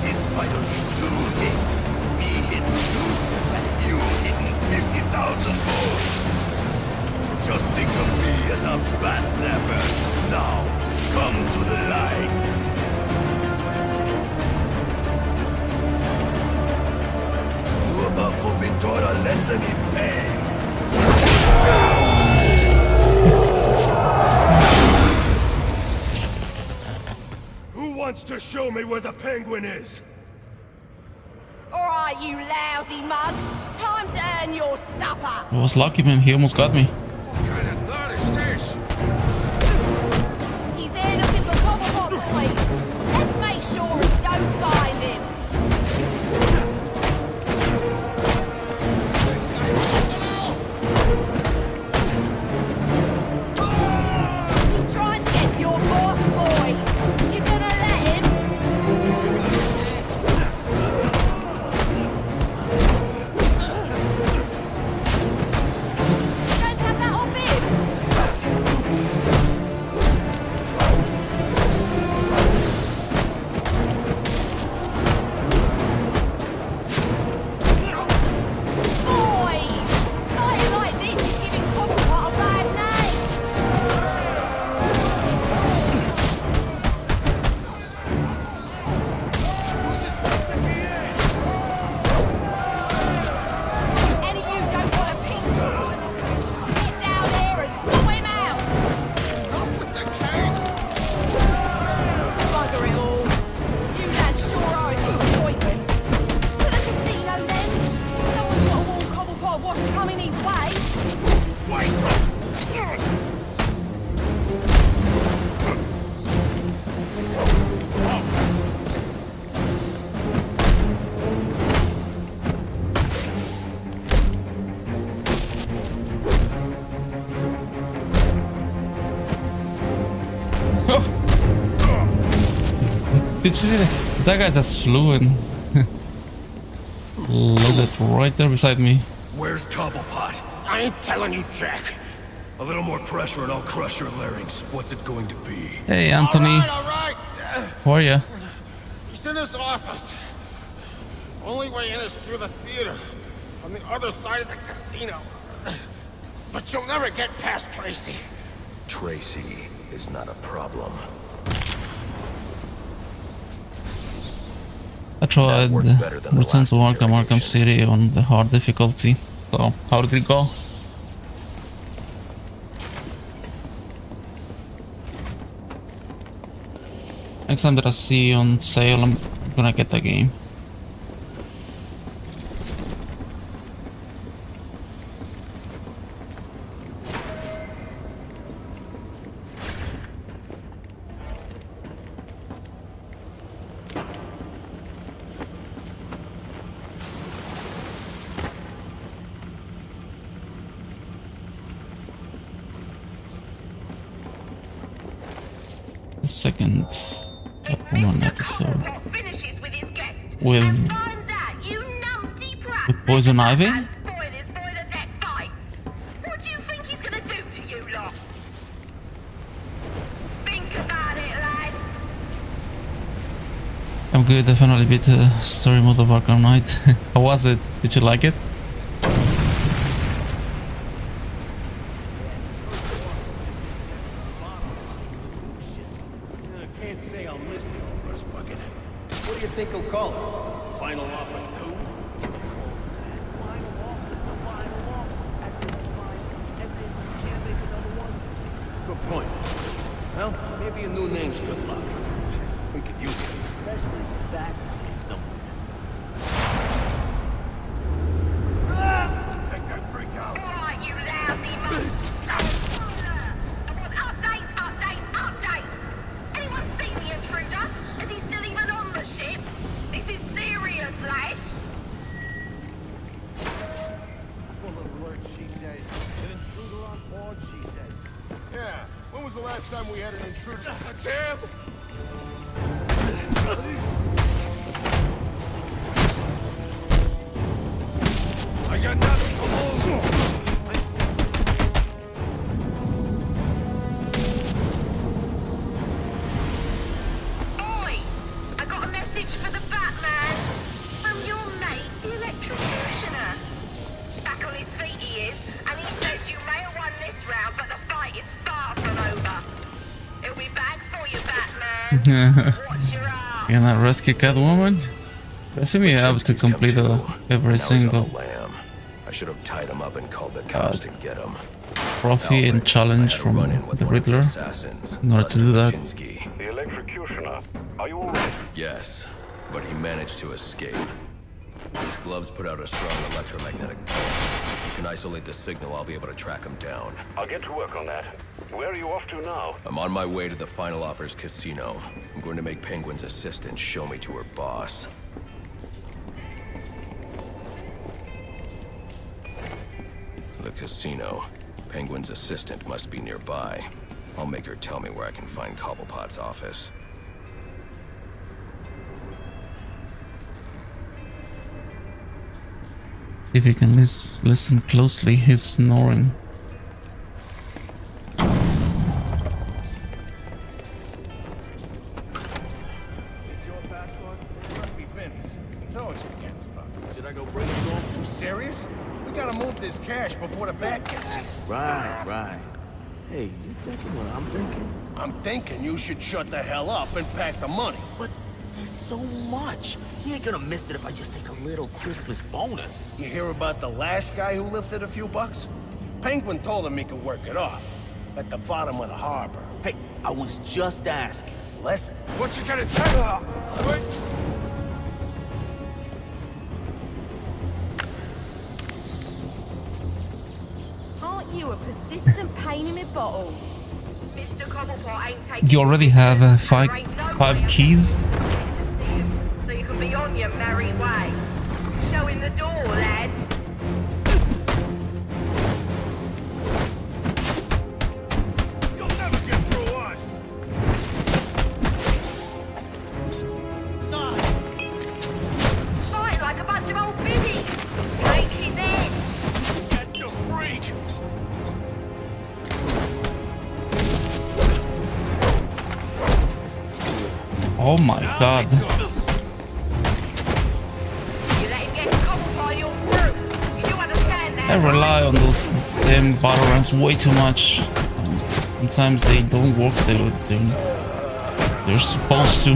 Despite only 2 hits, me hitting 2, and you hitting 50,000 volts. Just think of me as a bat zapper. Now, come to the light. You're about to be taught a lesson in pain. Who wants to show me where the penguin is? Alright, you lousy mugs. Time to earn your supper. I was lucky, man. He almost got me. What kind of thought is this? He's there looking for Cobblepot boys. Let's make sure he don't find him. He's trying to get to your boss, boy. You gonna let him? Don't have that off him. Boy! Fighting like this is giving Cobblepot a bad name. Any of you don't want a pistol? Get down there and sort him out. Not with the cake. Bugger it all. You lads sure are a disappointment. To the casino then. No one's got to warn Cobblepot what's coming his way. Did you see that? That guy just flew and landed right there beside me. Where's Cobblepot? I ain't telling you, Jack. A little more pressure and I'll crush your larynx. What's it going to be? Hey, Anthony. All right. How are ya? He's in his office. Only way in is through the theater, on the other side of the casino. But you'll never get past Tracy. Tracy is not a problem. I tried Return to Arkham City on the hard difficulty. So, how did it go? Next time that I see on sale, I'm gonna get that game. The second Catwoman episode with Poison Ivy. What do you think he's gonna do to you lot? Think about it, lad. I'm good. I finally beat the story mode of Arkham Knight. How was it? Did you like it? I can't say I'll miss the first bucket. What do you think he'll call it? Final offer 2? Good point. Well, maybe a new name's good luck. We could use it. Especially that number. Take that freak out! Alright, you lousy I want update! Anyone seen the intruder? Is he still even on the ship? This is serious, lads! Full of words, she says. An intruder on board, she says. Yeah, when was the last time we had an intruder? That's him! I got nothing to lose. Oi! I got a message for the Batman. From your mate, the electrocutioner. Back on his feet he is, and he says you may have won this round, but the fight is far from over. He'll be back for you, Batman. Watch your arm. Can I rescue Catwoman? I assume you have to complete every single I should have tied him up and called the cops to get him. trophy and challenge from the Riddler in order to do that. The electrocutioner. Are you alright? Yes, but he managed to escape. His gloves put out a strong electromagnetic pulse. If you can isolate the signal, I'll be able to track him down. I'll get to work on that. Where are you off to now? I'm on my way to the Final Offers casino. I'm going to make Penguin's assistant show me to her boss. The casino. Penguin's assistant must be nearby. I'll make her tell me where I can find Cobblepot's office. If you can listen closely, he's snoring. Serious? We gotta move this cash before the bat gets here. Right. Hey, you thinking what I'm thinking? I'm thinking you should shut the hell up and pack the money. But there's so much. He ain't gonna miss it if I just take a little Christmas bonus. You hear about the last guy who lifted a few bucks? Penguin told him he could work it off. At the bottom of the harbor. Hey, I was just asking. Listen. What you gonna take? Wait. Aren't you a persistent pain in the bottle? Mr. Cobblepot ain't taking... You already have five keys. So you can be on your merry way. Show him the door, lad. You'll never get through us. Fight like a bunch of old biddies. Take his head. Get the freak. Oh my god. You let him get Cobblepot, you're through. You do understand that? I rely on those damn battle runs way too much. Sometimes they don't work they're supposed to.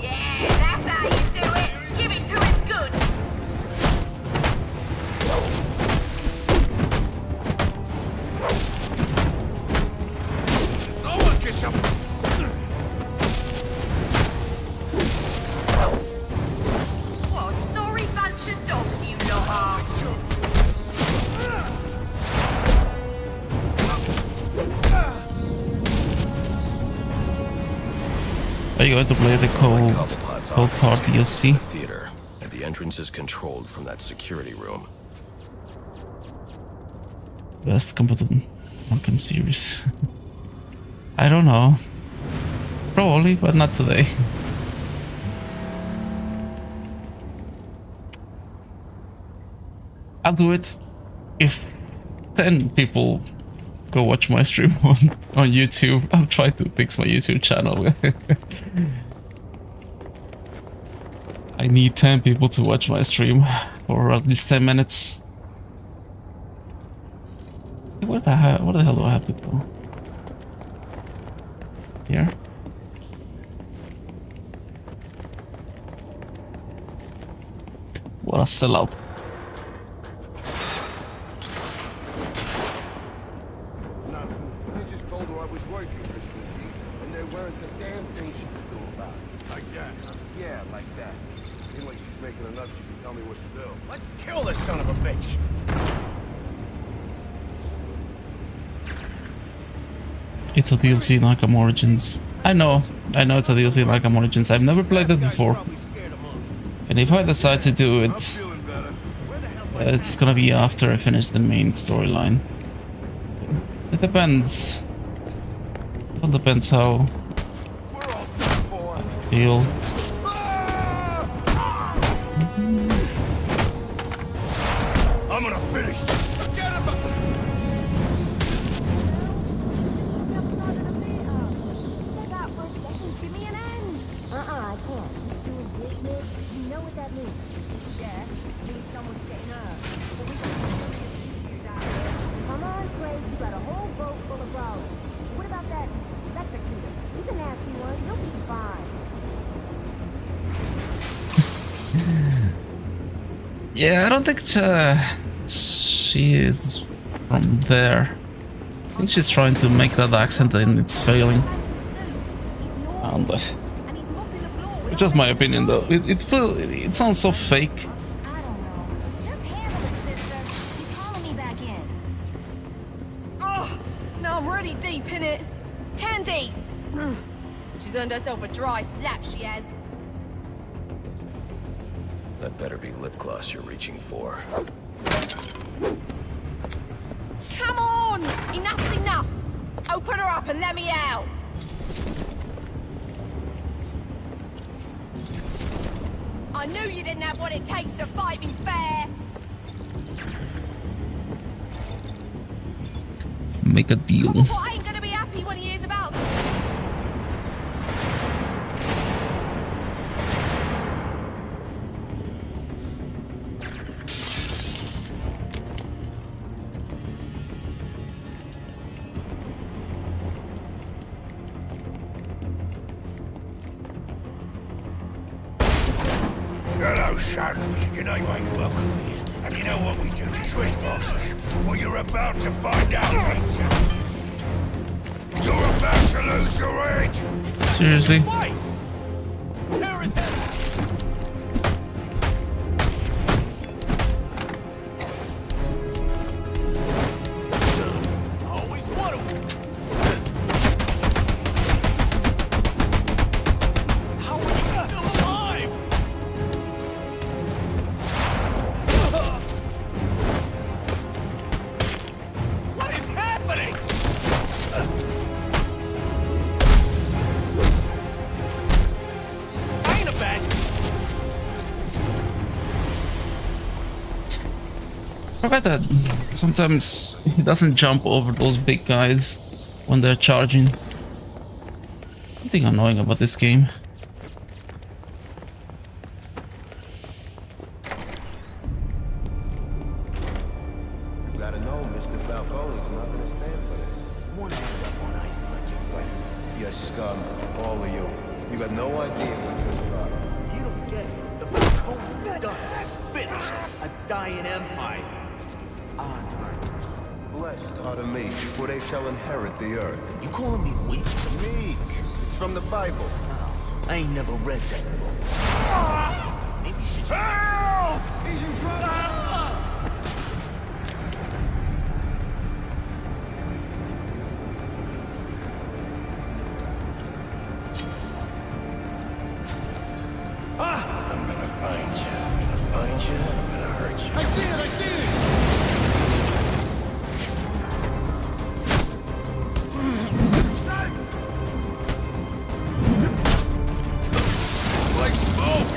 Yeah, that's how you do it. Give it to him good. No one can shut. What a sorry bunch of dogs you lot are. Are you going to play the cold hard DLC? Theater, and the entrance is controlled from that security room. Best competent Arkham series. I don't know. Probably, but not today. I'll do it if 10 people go watch my stream on YouTube. I'll try to fix my YouTube channel. I need 10 people to watch my stream for at least 10 minutes. Where the hell do I have to go? Here. What a sellout. You just told her I was working for Sneaky, and there weren't a damn thing she could do about it. Like that, huh? Yeah, like that. Anyway, she's making enough she can tell me what to do. Let's kill this son of a bitch! It's a DLC in Arkham Origins. I know it's a DLC in Arkham Origins. I've never played it before. And if I decide to do it, it's gonna be after I finish the main storyline. It depends. It all depends how I feel. I'm gonna finish. Forget about Give me an end. I can't. Doing business, you know what that means. Yeah, means someone's getting hurt. But we got come on, Clay, you got a whole boat full of ballers. What about that executor? He's a nasty one. He'll be fine. Yeah, I don't think she is from there. I think she's trying to make that accent and it's failing. And it's just my opinion, though. It sounds so fake. Oh, now I'm really deep in it. Candy! She's earned herself a dry slap, she has. That better be lip gloss you're reaching for. Come on! Enough's enough! Open her up and let me out! I knew you didn't have what it takes to fight me fair! Make a deal. I ain't gonna be happy when he hears about them. Hello, son. You know you ain't welcome here. And you know what we do to trespassers? Well, you're about to find out, ain't you? You're about to lose your head! Seriously? Tear his head off! always want him. How are you still alive? What is happening? I ain't a bad. I bet that sometimes he doesn't jump over those big guys when they're charging. Something annoying about this game. You gotta know, Mr. Falcone's not gonna stand for this. Wanna end up on ice like your friends. You scum, all of you. You got no idea what you're about. You don't get it. The Falcone's done. Finished. A dying empire. It's our turn. Blessed are the meek, for they shall inherit the earth. You calling me weak? Meek. It's from the Bible. I ain't never read that book. Maybe you should. Help! He's in trouble! I'm gonna find you. I'm gonna find you and I'm gonna hurt you. I see it! I see it! Like smoke!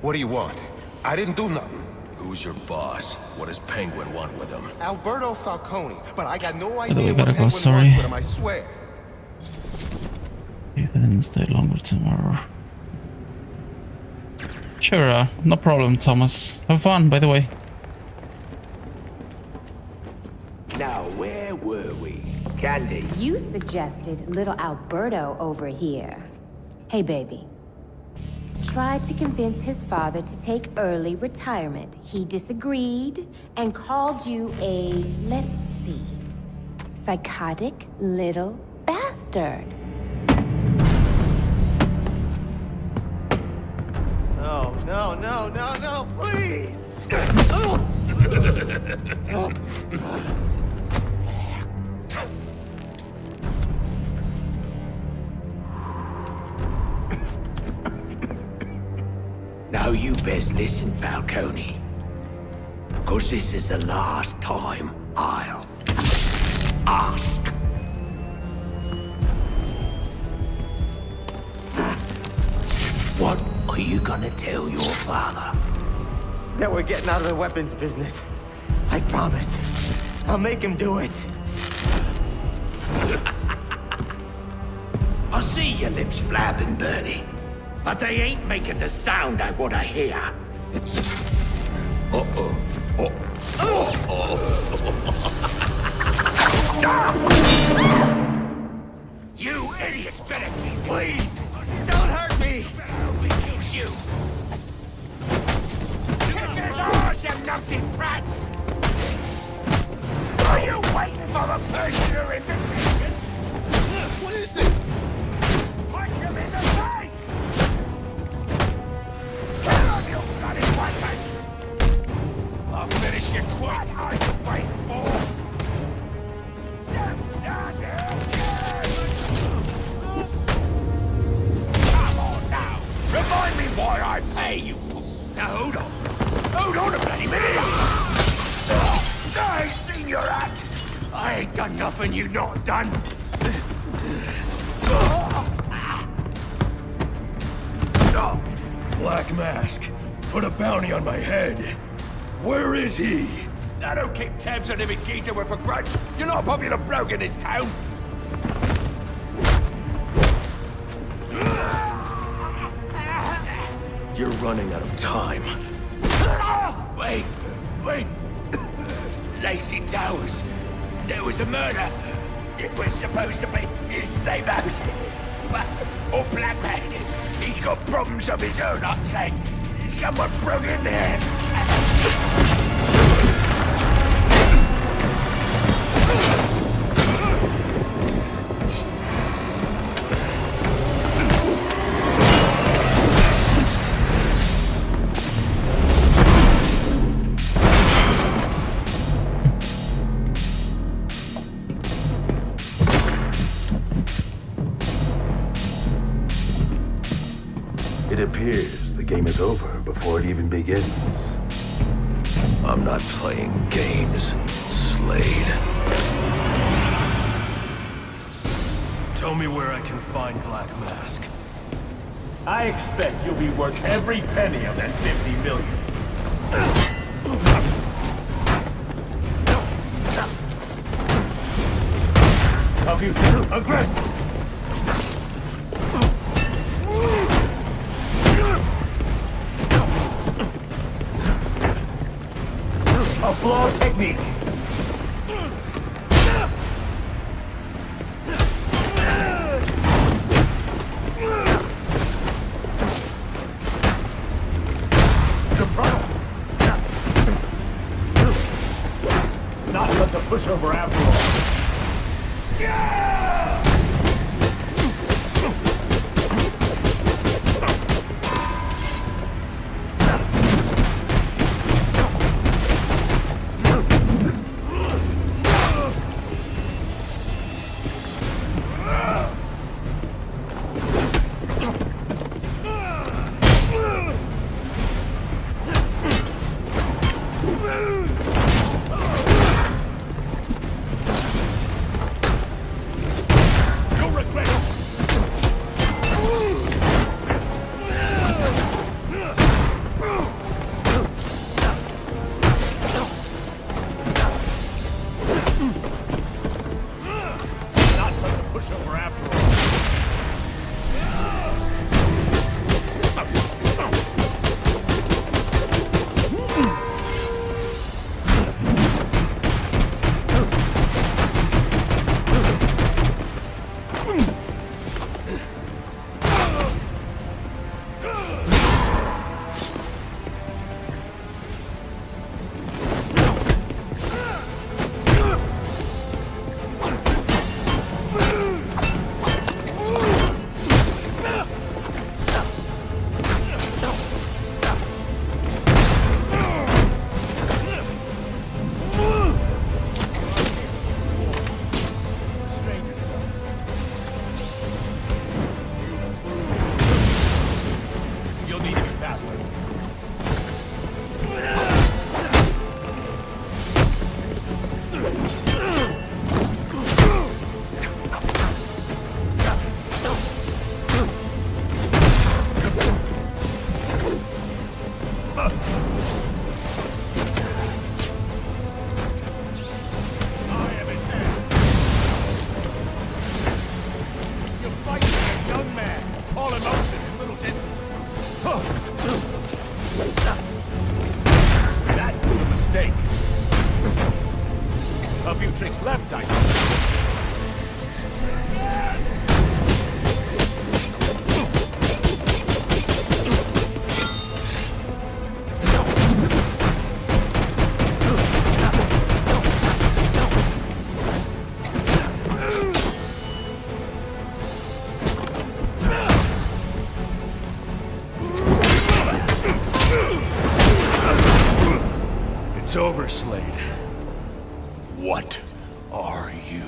What do you want? I didn't do nothing. Who's Who's your boss? What does Penguin want with him? Alberto Falcone, but I got no we idea what gotta go, Penguin sorry. wants with him, I swear. You can stay longer tomorrow. Sure, no problem, Thomas. Have fun, by the way. Now, where were we? Candy. You suggested little Alberto over here. Hey, baby. Tried to convince his father to take early retirement. He disagreed and called you a, let's see, psychotic little bastard. No, no, no, no, no, please! Now you best listen, Falcone. 'Cause this is the last time I'll ask. What are you gonna tell your father? That we're getting out of the weapons business. I promise. I'll make him do it. I see your lips flapping, Bernie. But they ain't making the sound I want to hear. Uh-oh. You idiots better... Please! Don't hurt me! Nobody kills you. Kick his ass, you numpty brats! Are you waiting for the personal indignation? What is this? Punch him in the face! Get on, you bloody wankers! I'll finish your quad. Are you waiting for? Come on now! Remind me why I pay you. Now hold on. Hold on a bloody minute! I ain't seen your act! I ain't done nothing you not done! Black Mask. Put a bounty on my head. Where is he? I don't keep tabs on every geezer with a grudge. You're not a popular bloke in this town. You're running out of time. Wait. Lacey Towers. There was a murder. It was supposed to be his same house. Or Black Mask. He's got problems of his own, I'd say. Someone broke in there. It appears the game is over before it even begins. I'm not playing games, Slade. Tell me where I can find Black Mask. I expect you'll be worth every penny of that 50 million. Of you two, aggressive! A flawed technique. Not such a pushover after all. tricks left, I see. It's over, Slade. What are you?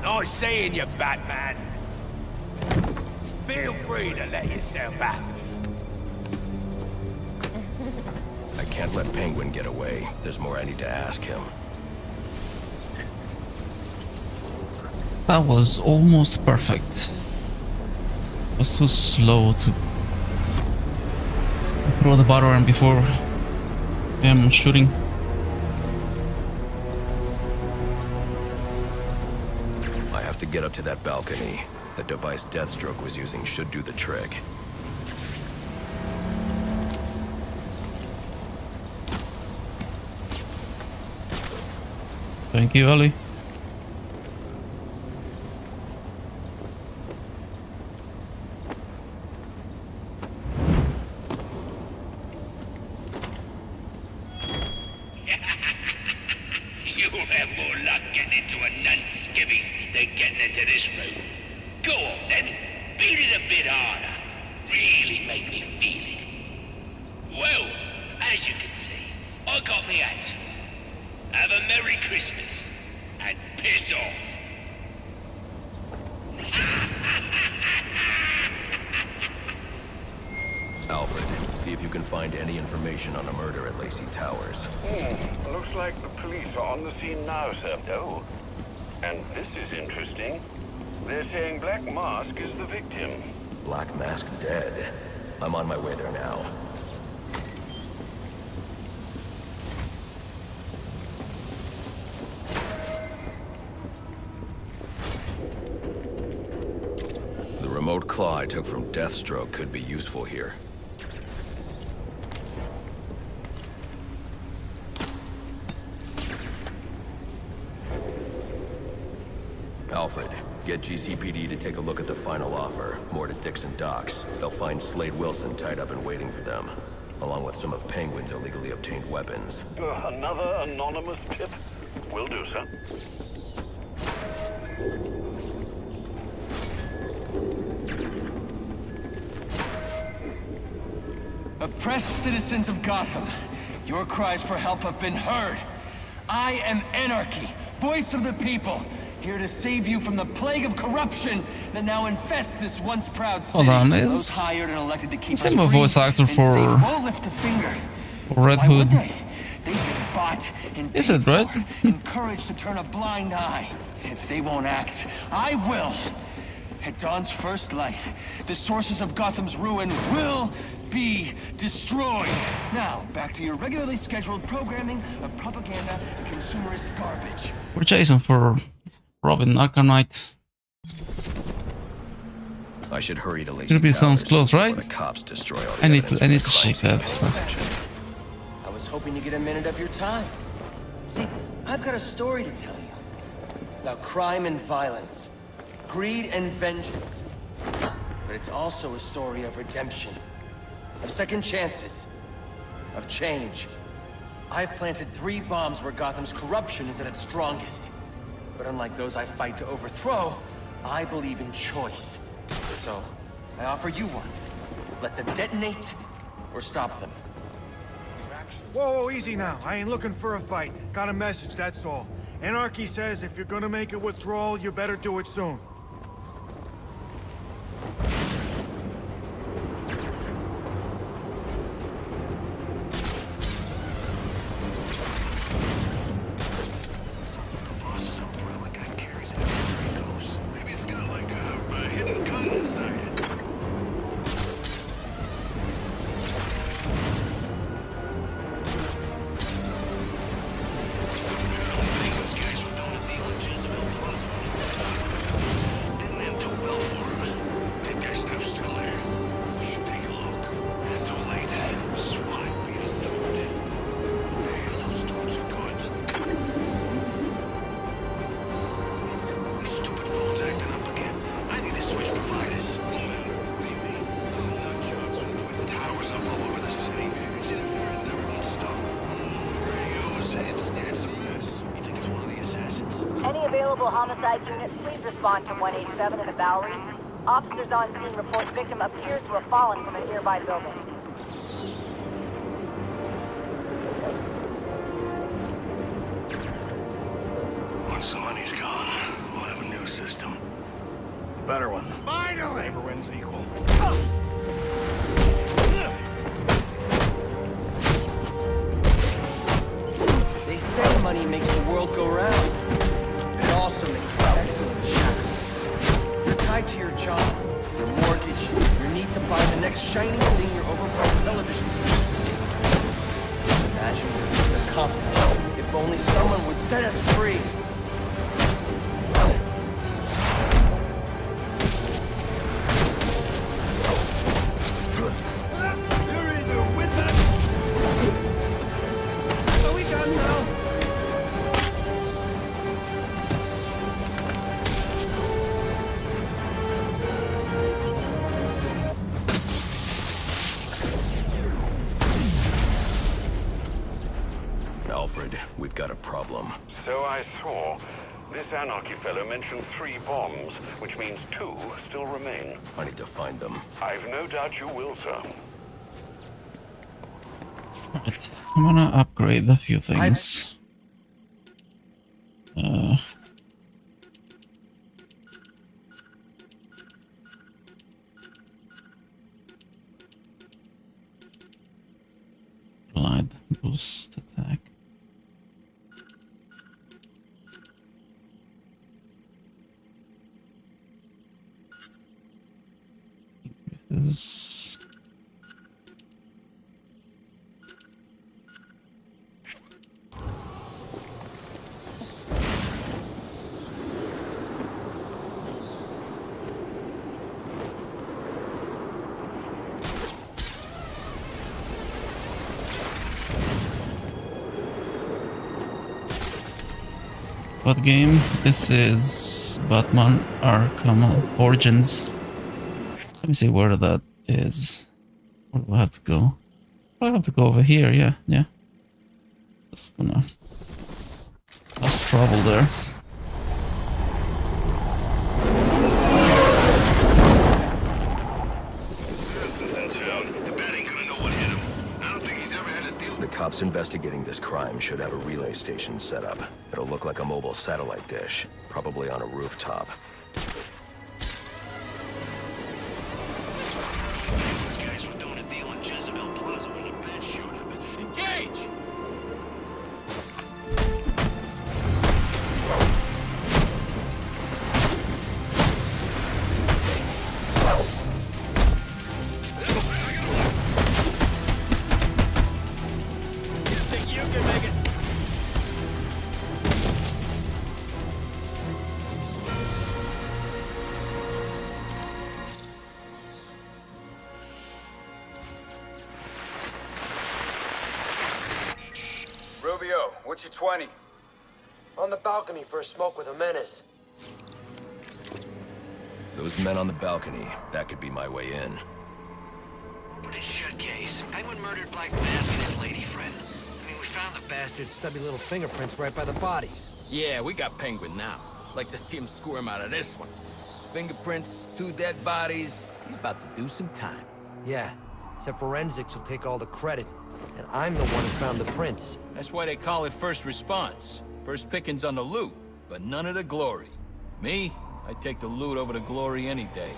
Nice seeing you, Batman. Feel free to let yourself out. I can't let Penguin get away. There's more I need to ask him. That was almost perfect. It was too slow to throw the batarang before him shooting. I have to get up to that balcony. The device Deathstroke was using should do the trick. Thank you, Ellie. You'll have more luck getting into a nun's skivvies than getting into this room. Go on then, beat it a bit harder. Really make me feel it. Well, as you can see, I got me answer. Have a Merry Christmas, and piss off. Alfred, see if you can find any information on a murder at Lacey Towers. Looks like the police are on the scene now, sir. Oh, and this is interesting. They're saying Black Mask is the victim. Black Mask dead. I'm on my way there now. The remote claw I took from Deathstroke could be useful here. Alfred, get GCPD to take a look at the final offer. More to Dixon Docks. They'll find Slade Wilson tied up and waiting for them, along with some of Penguin's illegally obtained weapons. Another anonymous tip? Will do, sir. Oppressed citizens of Gotham, your cries for help have been heard. I am Anarchy, voice of the people, here to save you from the plague of corruption that now infests this once proud city. Hold on, Those hired and elected to keep us I'm a free voice actor and for safe won't lift a finger. Red Why would Hood. they? They've been bought and Is it right? encouraged to turn a blind eye. If they won't act, I will. At dawn's first light, the sources of Gotham's ruin will be destroyed. Now, back to your regularly scheduled programming of propaganda and consumerist garbage. We're chasing for Robin Arkham Knight. I should hurry to Lacey Therapy sounds Towers close, right? before the cops destroy all the I need evidence to from the check crime that. scene. I was hoping to get a minute of your time. See, I've got a story to tell you. About crime and violence. Greed and vengeance. But it's also a story of redemption. Of second chances. Of change. I've planted 3 bombs where Gotham's corruption is at its strongest. But unlike those I fight to overthrow, I believe in choice. So, I offer you one. Let them detonate, or stop them. Whoa, easy now. I ain't looking for a fight. Got a message, that's all. Anarchy says if you're gonna make a withdrawal, you better do it soon. mobile homicide units, please respond to 187 in the Bowery. Officers on scene report victim appears to have fallen from a nearby building. Once the money's gone, we'll have a new system. Better one. Finally! Never wins equal. They say money makes the world go round. It also makes for excellent shackles. You're tied to your job, your mortgage, your need to buy the next shiny thing your overpriced television screens see. Imagine the compact. If only someone would set us free. Alfred, we've got a problem. So I saw. This Anarchy fellow mentioned 3 bombs, which means 2 still remain. I need to find them. I've no doubt you will, sir. Alright, I'm gonna upgrade a few things. Glide boost attack. This. What game? This is Batman Arkham Origins. Let me see where that is. Where do I have to go? I have to go over here, yeah. Just gonna less trouble there. The cops investigating this crime should have a relay station set up. It'll look like a mobile satellite dish, probably on a rooftop. Engage! Rubio, what's your 20? On the balcony for a smoke with a menace. Those men on the balcony, that could be my way in. This shitcase. Penguin murdered Black Mask and his lady friend. I mean, we found the bastard's stubby little fingerprints right by the bodies. Yeah, we got Penguin now. Like to see him squirm out of this one. Fingerprints, 2 dead bodies. He's about to do some time. Yeah, except forensics will take all the credit. And I'm the one who found the prints. That's why they call it first response. First pickings on the loot, but none of the glory. Me, I take the loot over the glory any day.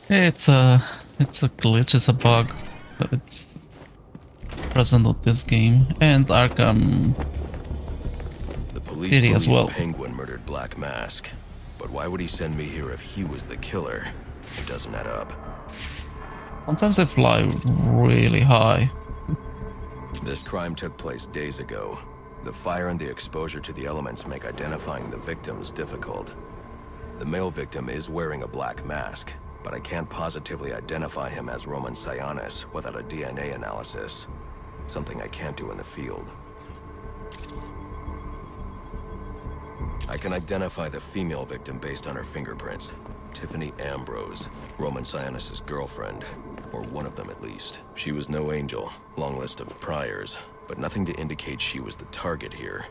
It's a glitch, it's a bug, but it's present on this game and Arkham City as well. Penguin murdered Black Mask, but why would he send me here if he was the killer? It doesn't add up. Sometimes they fly really high. This crime took place days ago. The fire and the exposure to the elements make identifying the victims difficult. The male victim is wearing a black mask, but I can't positively identify him as Roman Sionis without a DNA analysis. Something I can't do in the field. I can identify the female victim based on her fingerprints. Tiffany Ambrose, Roman Sionis' girlfriend. Or one of them at least. She was no angel, long list of priors, but nothing to indicate she was the target here.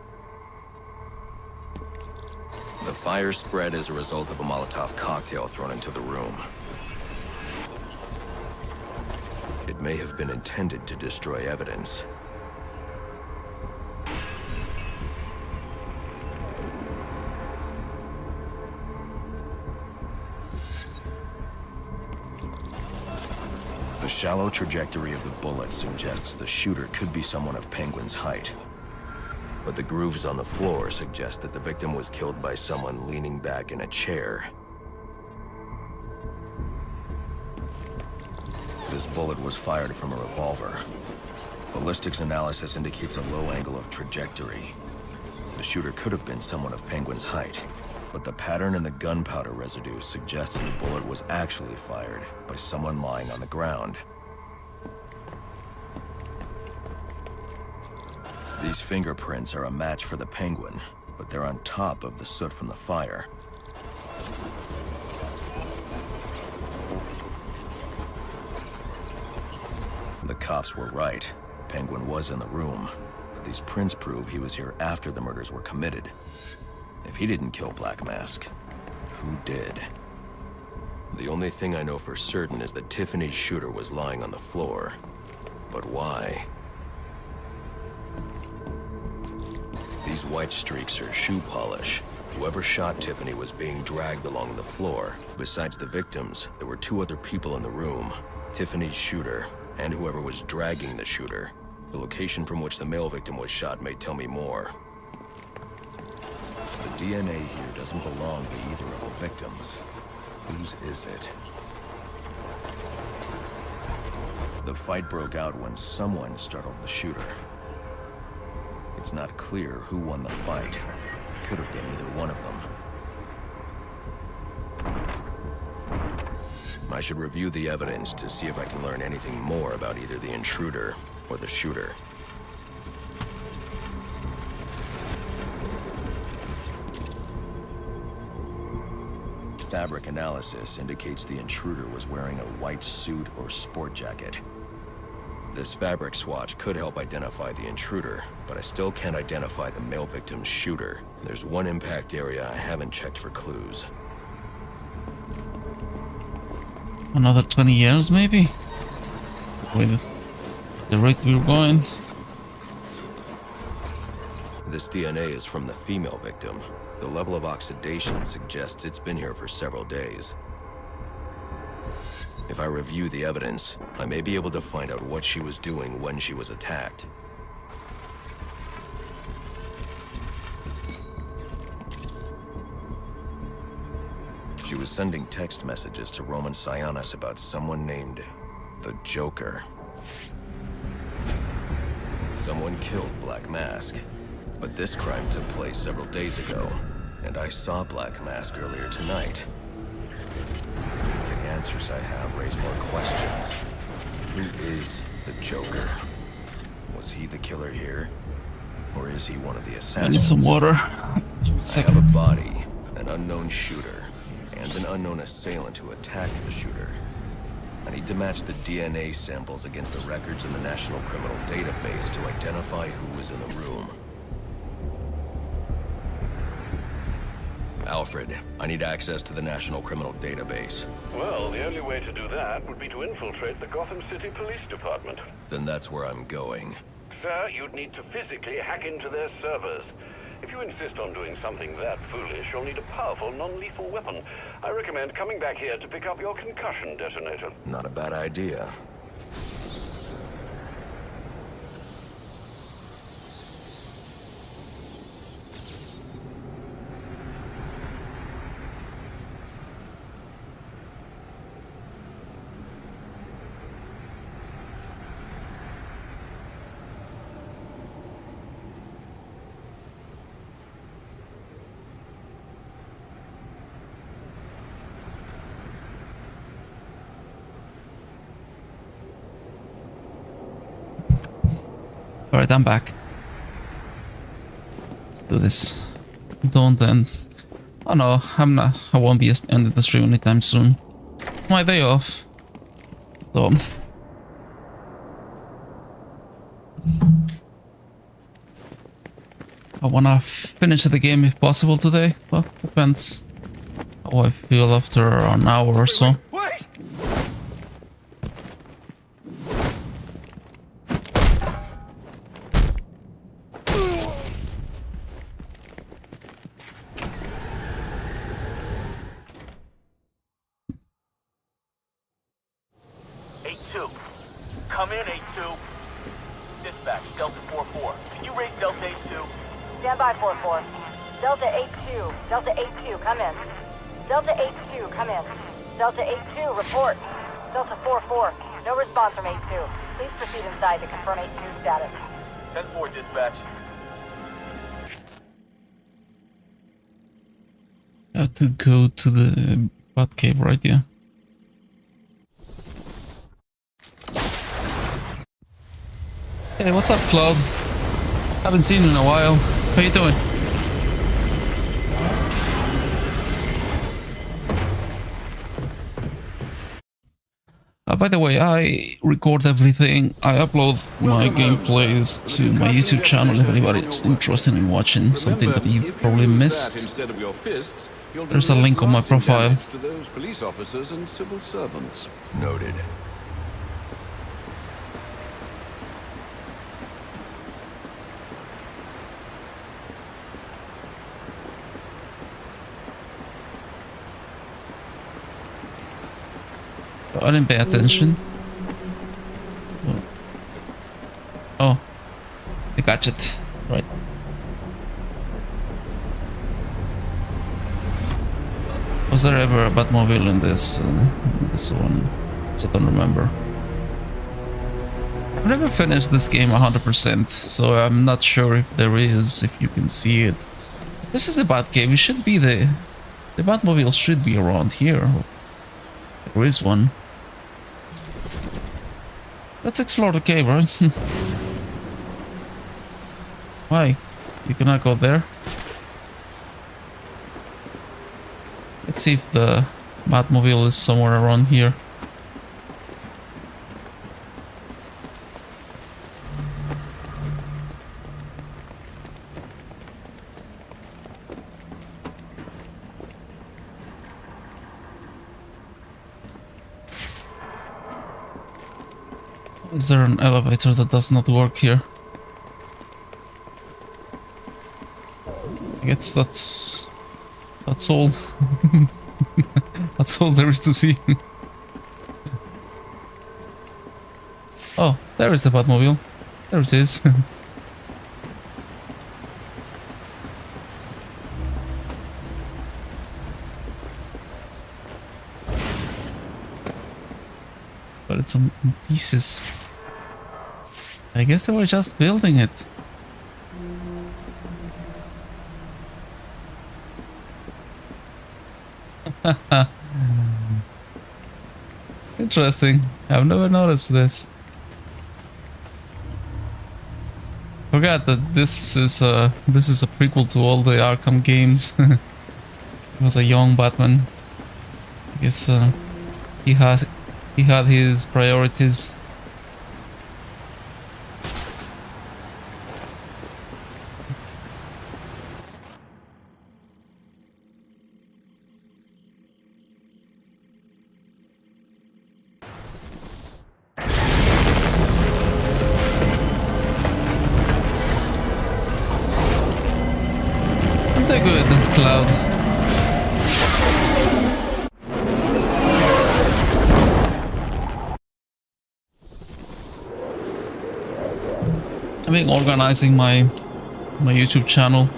The fire spread as a result of a Molotov cocktail thrown into the room. It may have been intended to destroy evidence. The shallow trajectory of the bullet suggests the shooter could be someone of Penguin's height. But the grooves on the floor suggest that the victim was killed by someone leaning back in a chair. This bullet was fired from a revolver. Ballistics analysis indicates a low angle of trajectory. The shooter could have been someone of Penguin's height, but the pattern in the gunpowder residue suggests the bullet was actually fired by someone lying on the ground. These fingerprints are a match for the Penguin, but they're on top of the soot from the fire. The cops were right. Penguin was in the room, but these prints prove he was here after the murders were committed. If he didn't kill Black Mask, who did? The only thing I know for certain is that Tiffany's shooter was lying on the floor. But why? These white streaks are shoe polish. Whoever shot Tiffany was being dragged along the floor. Besides the victims, there were two other people in the room. Tiffany's shooter, and whoever was dragging the shooter. The location from which the male victim was shot may tell me more. The DNA here doesn't belong to either of the victims. Whose is it? The fight broke out when someone startled the shooter. It's not clear who won the fight. It could have been either one of them. I should review the evidence to see if I can learn anything more about either the intruder or the shooter. Fabric analysis indicates the intruder was wearing a white suit or sport jacket. This fabric swatch could help identify the intruder, but I still can't identify the male victim's shooter. There's one impact area I haven't checked for clues. Another 20 years, maybe? With the rate we're going. This DNA is from the female victim. The level of oxidation suggests it's been here for several days. If I review the evidence, I may be able to find out what she was doing when she was attacked. She was sending text messages to Roman Sionis about someone named the Joker. Someone killed Black Mask, but this crime took place several days ago, and I saw Black Mask earlier tonight. The answers I have raise more questions. Who is the Joker? Was he the killer here? Or is he one of the assassins? I need some water. I have a body, an unknown shooter, and an unknown assailant who attacked the shooter. I need to match the DNA samples against the records in the National Criminal Database to identify who was in the room. Alfred, I need access to the National Criminal Database. Well, the only way to do that would be to infiltrate the Gotham City Police Department. Then that's where I'm going. Sir, you'd need to physically hack into their servers. If you insist on doing something that foolish, you'll need a powerful, non-lethal weapon. I recommend coming back here to pick up your concussion detonator. Not a bad idea. Alright, I'm back. Let's do this. don't end. Oh no, I won't be ending the stream anytime soon. It's my day off. So I wanna finish the game if possible today. Well, depends how I feel after an hour or so. Wait! Come in, 8-2. Dispatch, Delta 4-4. Can you raise Delta 8-2? Stand by, 4-4. Delta 8-2. Delta 8-2, come in. Delta 8-2, come in. Delta 8-2, report. Delta 4-4, no response from 8-2. Please proceed inside to confirm 8-2 status. 10-4, dispatch. I have to go to the Batcave, right? Yeah. Hey, what's up, Cloud? Haven't seen you in a while. How you doing? By the way, I record everything. I upload my gameplays to my YouTube channel if anybody's interested in watching something that you probably missed. There's a link on my profile. To those police officers and civil servants. Noted. I didn't pay attention. So. Oh, the gadget, right? Was there ever a Batmobile in this one? I don't remember. I've never finished this game 100%, so I'm not sure if there is. If you can see it, this is the Batcave. It should be the Batmobile should be around here. There is one. Let's explore the cave, right? Why? You cannot go there? Let's see if the Batmobile is somewhere around here. Is there an elevator that does not work here? I guess that's all. That's all there is to see. Oh, there is the Batmobile. There it is. But it's in pieces. I guess they were just building it. Interesting. I've never noticed this. Forgot that this is a prequel to all the Arkham games. He was a young Batman. I guess he had his priorities. Good, Cloud. I've been organizing my YouTube channel.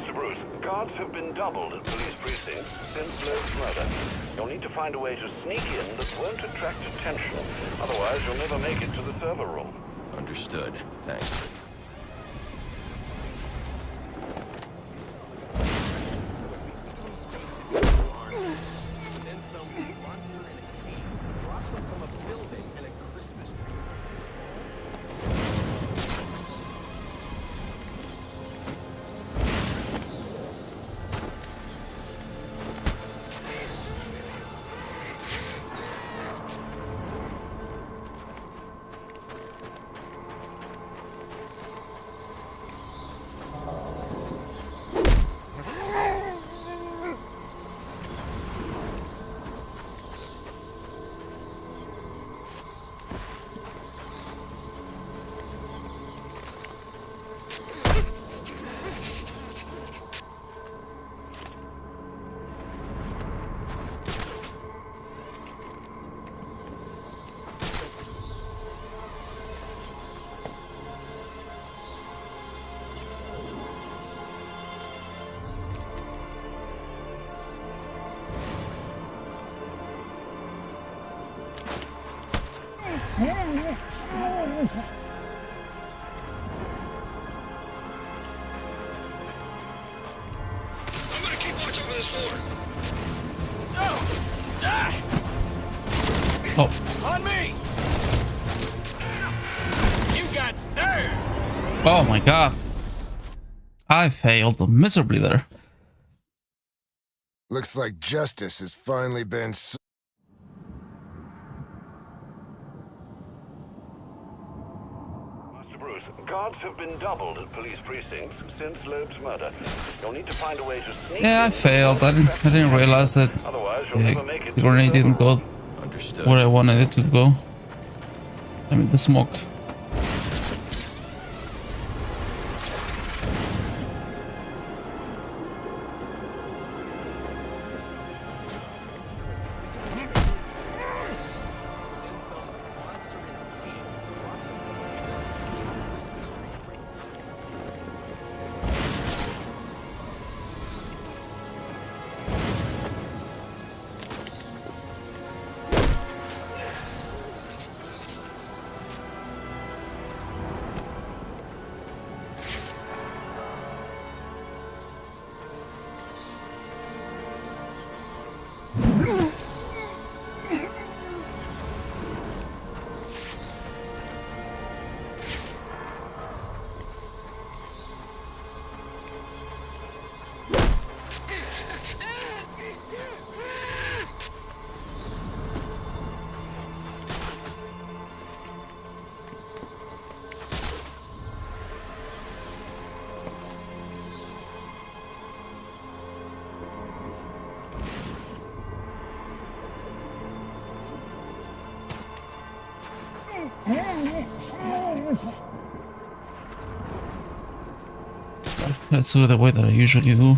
Master Bruce, guards have been doubled at police precincts since Loeb's murder. You'll need to find a way to sneak in that won't attract attention. Otherwise, you'll never make it to the server room. Understood. Thanks. I'm gonna keep watch over this floor. Oh! Ah! Oh. On me! You got served! Oh my god. I failed miserably there. Looks like justice has finally been Guards have been doubled at police precincts since Loeb's murder. You'll need to find a way to sneak Yeah, I in. failed. I didn't realize that the grenade didn't go where I wanted it to go. I mean, the smoke. Let's do it the way that I usually do.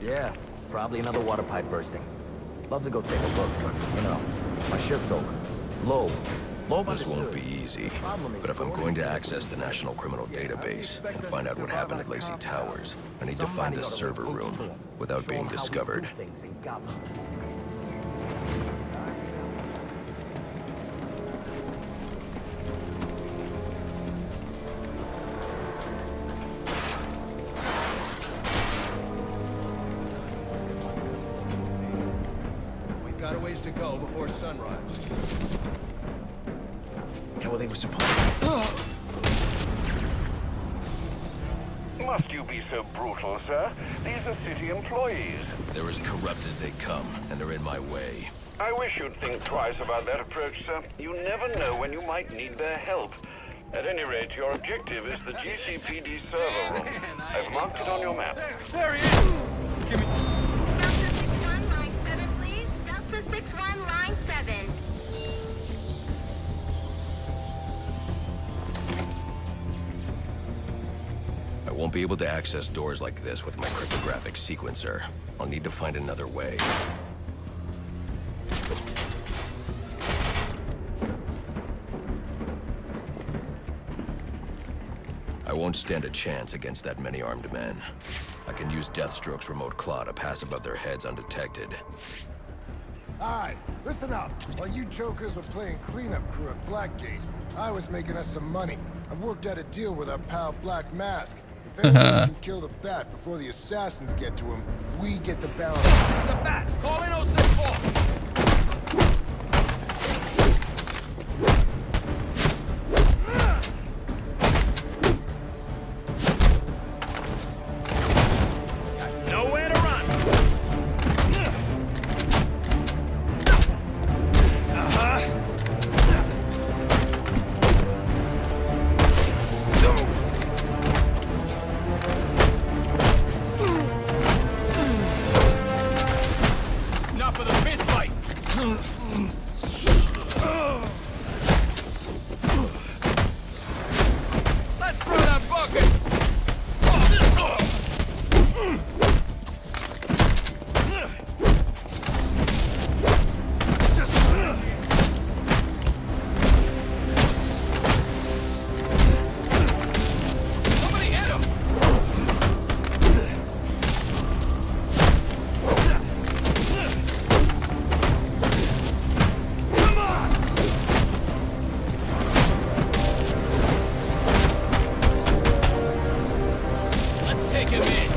Yeah, probably another water pipe bursting. Love to go take a look, but, you know, my shift's over. Low. This won't be easy, but if I'm going to access the National Criminal Database and find out what happened at Lacey Towers, I need to find the server room without being discovered. Got a ways to go before sunrise. Yeah, well, they were supposed to... Must you be so brutal, sir? These are city employees. They're as corrupt as they come, and they're in my way. I wish you'd think twice about that approach, sir. You never know when you might need their help. At any rate, your objective is the GCPD server room. I've marked it on your map. There he is! Give me... Delta 61, line 7, please. Delta 61, line 7. I won't be able to access doors like this with my cryptographic sequencer. I'll need to find another way. I won't stand a chance against that many armed men. I can use Deathstroke's remote claw to pass above their heads undetected. Alright, listen up. While you jokers were playing cleanup crew at Blackgate, I was making us some money. I worked out a deal with our pal Black Mask. If anyone can kill the Bat before the assassins get to him, we get the bounty. It's the Bat! Call in 064! Nowhere to run! Enough of the fist fight! Let's throw that bucket! Somebody hit him! Let's take him in.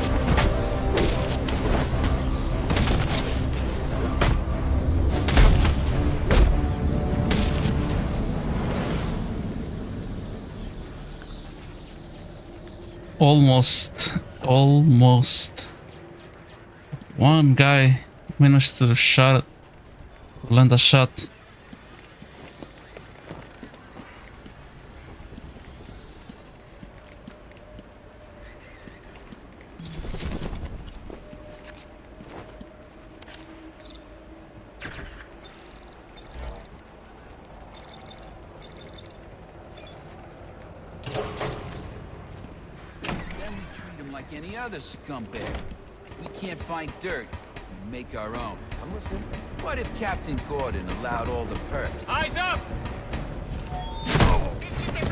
Almost. One guy managed to land a shot. Like any other scumbag. We can't find dirt. We make our own. I'm listening. What if Captain Gordon allowed all the perks? Eyes up!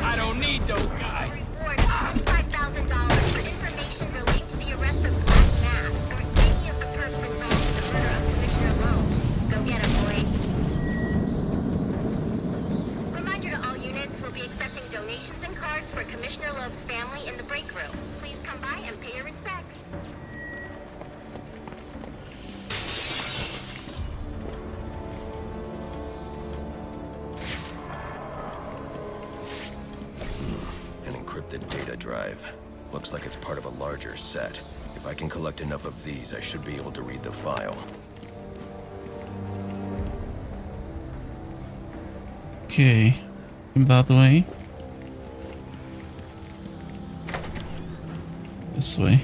I don't need those guys. Reward $5,000 for information related to the arrest of Black Mask or any of the persons involved in the murder of Commissioner Lowe. Go get him, boys. Reminder to all units, we'll be accepting donations and cards for Commissioner Lowe's family in the break room. Please come by and pay your respects. An encrypted data drive. Looks like it's part of a larger set. If I can collect enough of these, I should be able to read the file. Okay, that way. This way.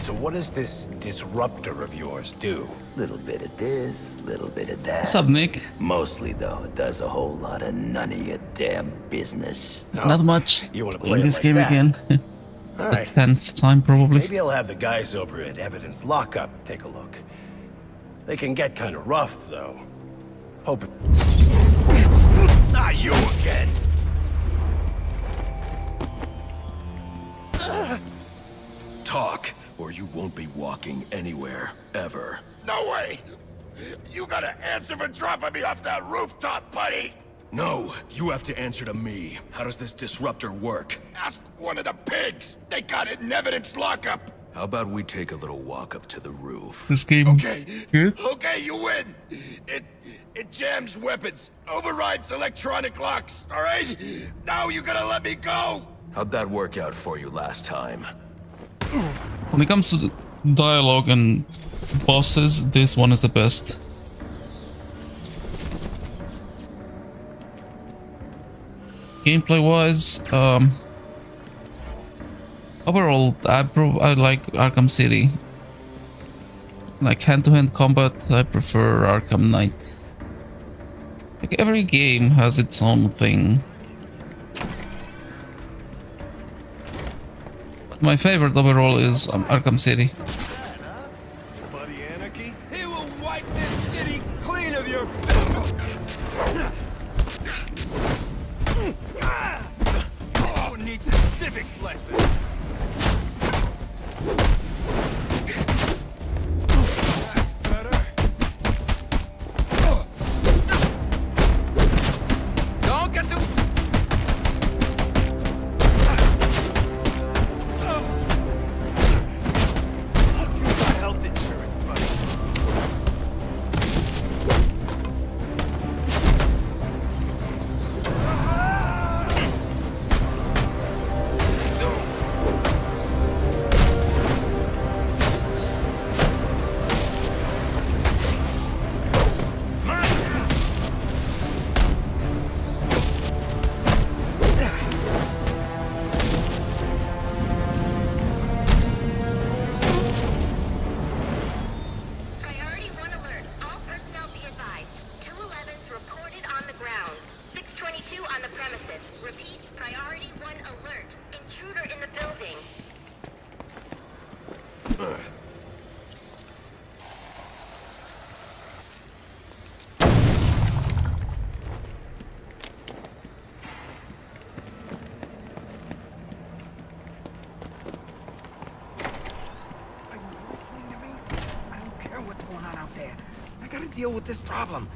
So what does this disruptor of yours do? Little bit of this, little bit of that. What's up, Nick? Mostly, though, it does a whole lot of none of your damn business. Not much. You wanna Playing play it this like game that? again. All The right. 10th time, probably. Maybe I'll have the guys over at Evidence Lockup take a look. They can get kind of rough, though. Hope it... Not you again! Talk, or you won't be walking anywhere, ever. No way! You gotta answer for dropping me off that rooftop, buddy! No, you have to answer to me. How does this disruptor work? Ask one of the pigs! They got it in Evidence Lockup! How about we take a little walk up to the roof? This game good? Okay, you win! It jams weapons, overrides electronic locks, alright? Now you gotta let me go! How'd that work out for you last time? When it comes to dialogue and bosses, this one is the best. gameplay wise, overall, I like Arkham City. Like hand-to-hand combat, I prefer Arkham Knight. Like every game has its own thing. But my favorite overall is Arkham City. He will wipe this city clean of your This one needs a civics lesson. Deal with this problem.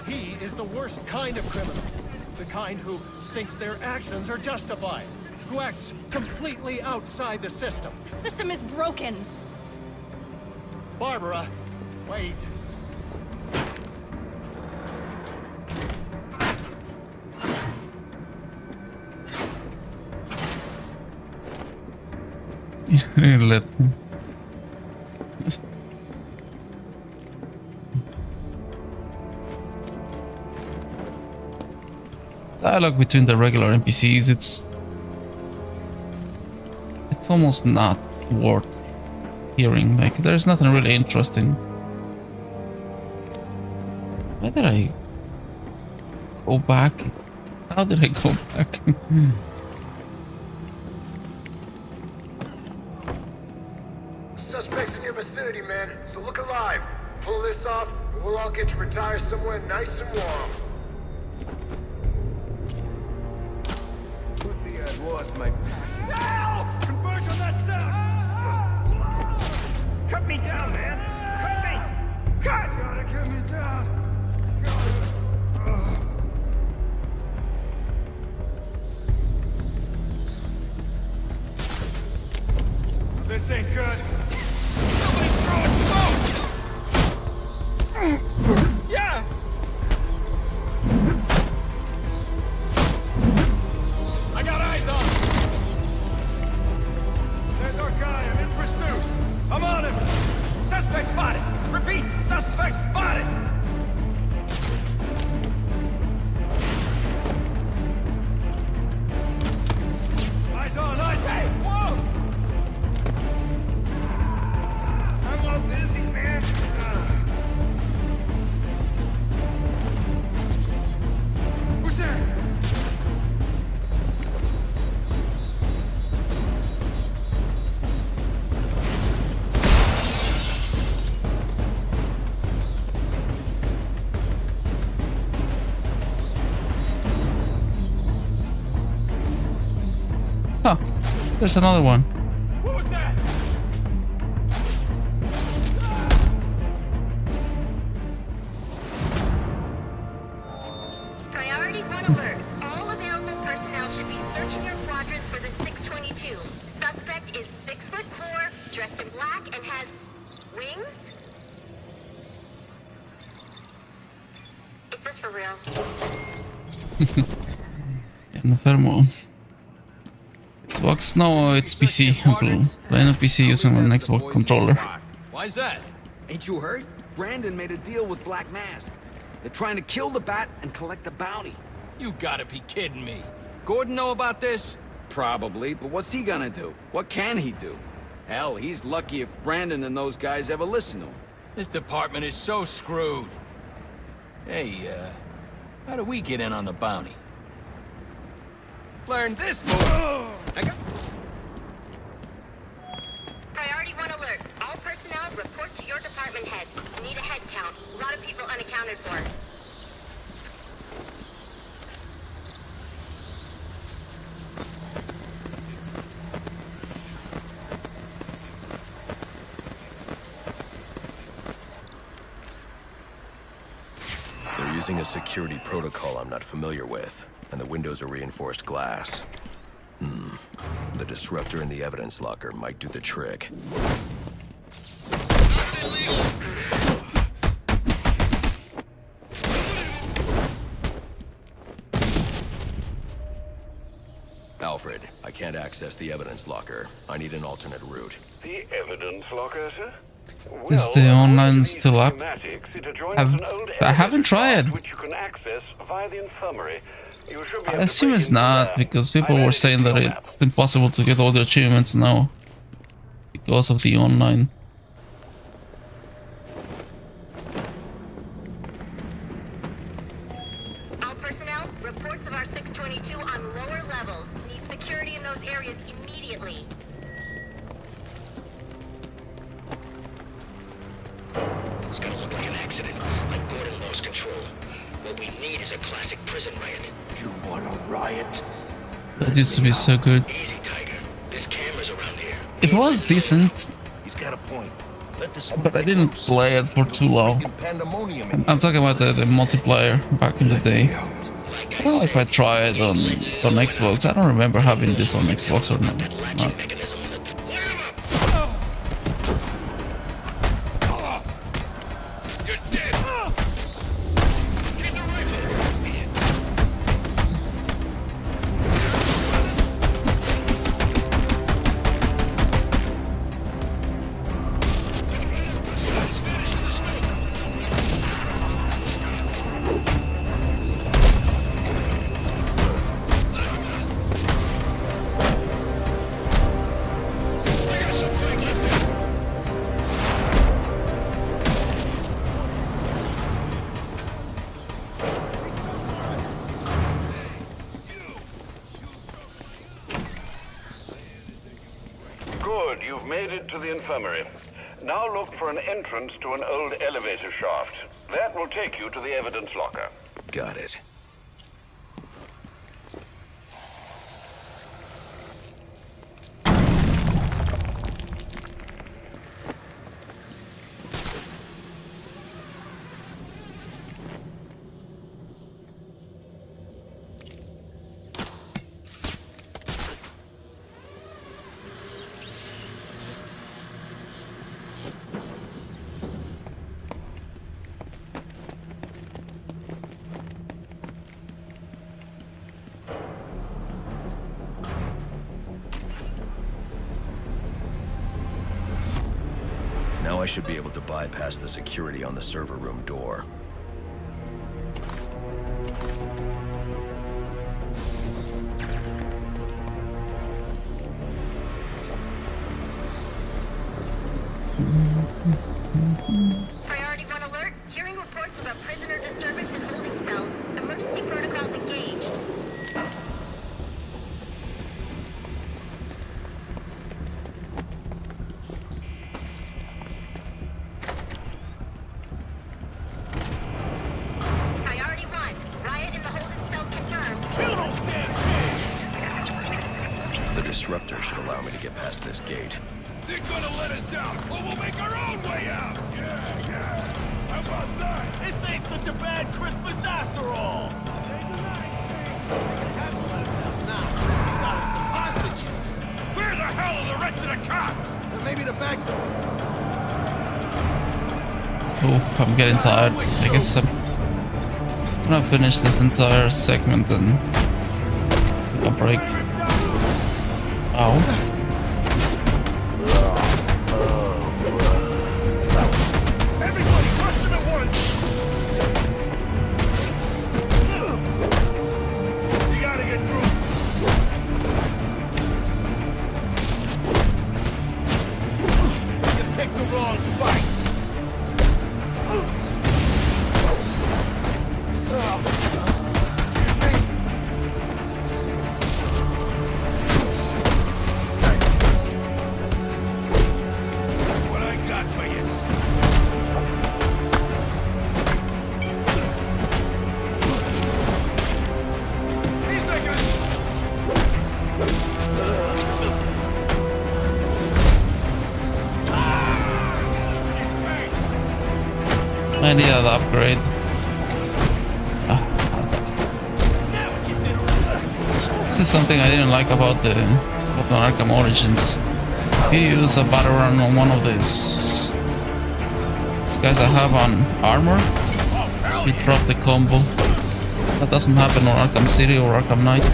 He is the worst kind of criminal. The kind who thinks their actions are justified. Who acts completely outside the system. The system is broken. Barbara, wait. Let me. Dialogue between the regular NPCs, it's almost not worth hearing. Like, there's nothing really interesting. Why did I go back? How did I go back? Suspects in your vicinity, man, so look alive. Pull this off, and we'll all get you retired somewhere nice and warm. Could be I lost my pack. Converge on that sound! Cut me down, man! Cut me! Cut! Gotta get me down! This ain't good. Somebody's throwing smoke! Yeah! I got eyes on him! There's our guy. I'm in pursuit. I'm on him! Suspect spotted! Repeat! Suspect spotted! Eyes on! Eyes! Hey! Whoa! I'm all dizzy, man. Who's there? Huh. There's another one. What was that? Priority 1 alert. All available personnel should be searching your quadrants for the 622. Suspect is 6'4", dressed in black, and has wings? Is this for real? Enfermo. Xbox? No, it's PC. I'm playing on PC using an Xbox controller. Why's that? Ain't you heard? Brandon made a deal with Black Mask. They're trying to kill the Bat and collect the bounty. You gotta be kidding me. Gordon know about this? Probably, but what's he gonna do? What can he do? Hell, he's lucky if Brandon and those guys ever listen to him. This department is so screwed. Hey, how do we get in on the bounty? Learn this move! Priority 1 alert. All personnel report to your department head. Need a head count. A lot of people unaccounted for. They're using a security protocol I'm not familiar with, and the windows are reinforced glass. The disruptor in the evidence locker might do the trick. Alfred, I can't access the evidence locker. I need an alternate route. The evidence locker, sir? Is the online still up? I haven't tried. Which you can access via the infirmary. You should be I assume it's not, because people were saying that it's impossible to get all the achievements now because of the online. All personnel, reports of our 622 on lower levels. Need security in those areas immediately. It's gonna look like an accident, like Gordon lost control. What we need is a classic prison riot. You want a riot? That used to be so good. Easy, Tiger. There's cameras around here. It was decent, He's got a point. Let the but I didn't play it for too long. I'm talking about the multiplayer back in the day. Well, if I try it on Xbox, I don't remember having this on Xbox or not. Good, you've made it to the infirmary. Now look for an entrance to an old elevator shaft. That will take you to the evidence locker. Got it. Now I should be able to bypass the security on the server room door. Priority 1 alert. Hearing reports of a prisoner disturbance in holding cells. Emergency protocols engaged. Priority 1. Riot in the holding cell confirmed. The disruptor should allow me to get past this gate. They're gonna let us out, or we'll make our own way out! Yeah. How about that? This ain't such a bad Christmas after all! Now, we got us some hostages. Where the hell are the rest of the cops? And maybe the back... Oh, I'm getting tired. I guess I'm gonna finish this entire segment and take a break. Everybody, rush him at once! You gotta get through. You picked the wrong fight. That's what I got for you. I need that upgrade. This is something I didn't like about the Arkham Origins. You use a battle run on one of these guys I have on armor, you drop the combo. That doesn't happen on Arkham City or Arkham Knight.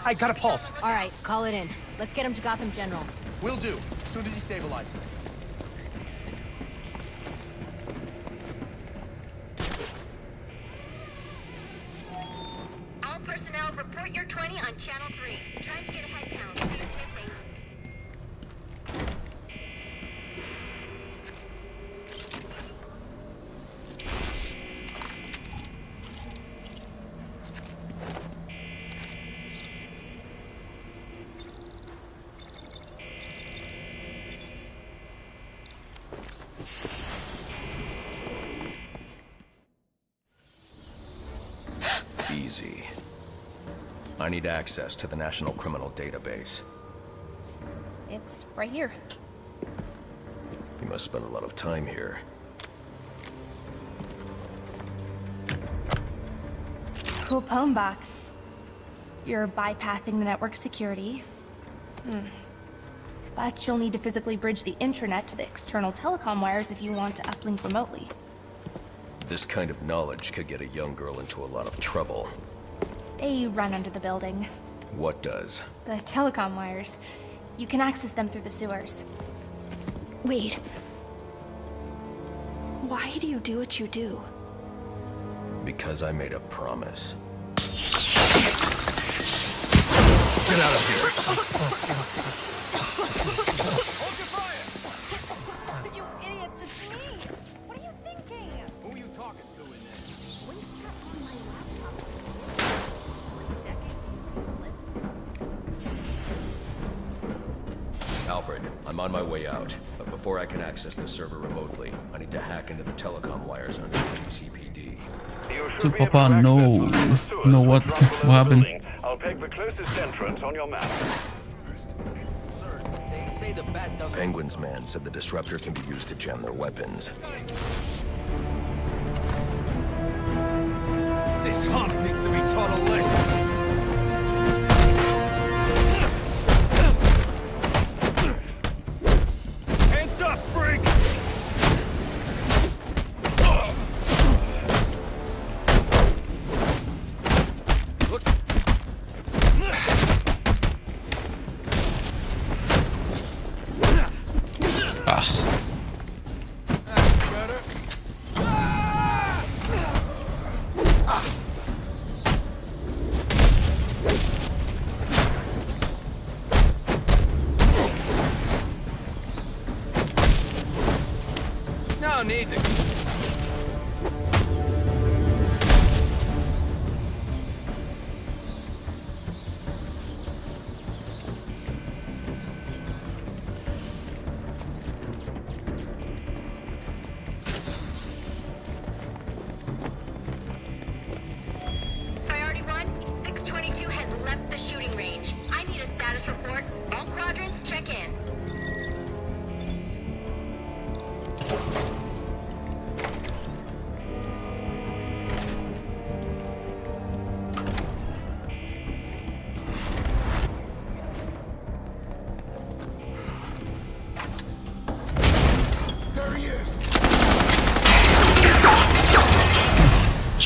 I got a pulse. All right, call it in. Let's get him to Gotham General. Will do, as soon as he stabilizes. All personnel, report your 20 on Channel 3. Trying to get a head count. Who's missing? Easy. I need access to the National Criminal Database. It's right here. You must spend a lot of time here. Cool poem box. You're bypassing the network security. But you'll need to physically bridge the intranet to the external telecom wires if you want to uplink remotely. This kind of knowledge could get a young girl into a lot of trouble. They run under the building. What does? The telecom wires. You can access them through the sewers. Wait. Why do you do what you do? Because I made a promise. Get out of here! You idiots, it's me! What are you thinking? Who are you talking to in there? When you kept on my laptop. Alfred, I'm on my way out. But before I can access the server remotely, I need to hack into the telecom wires under the CPD. To Papa, no. No, what happened? I'll peg the closest entrance on your map. They say the bat doesn't... Penguin's man said the disruptor can be used to jam their weapons. This hunk needs to be taught a lesson. Hands up, freak!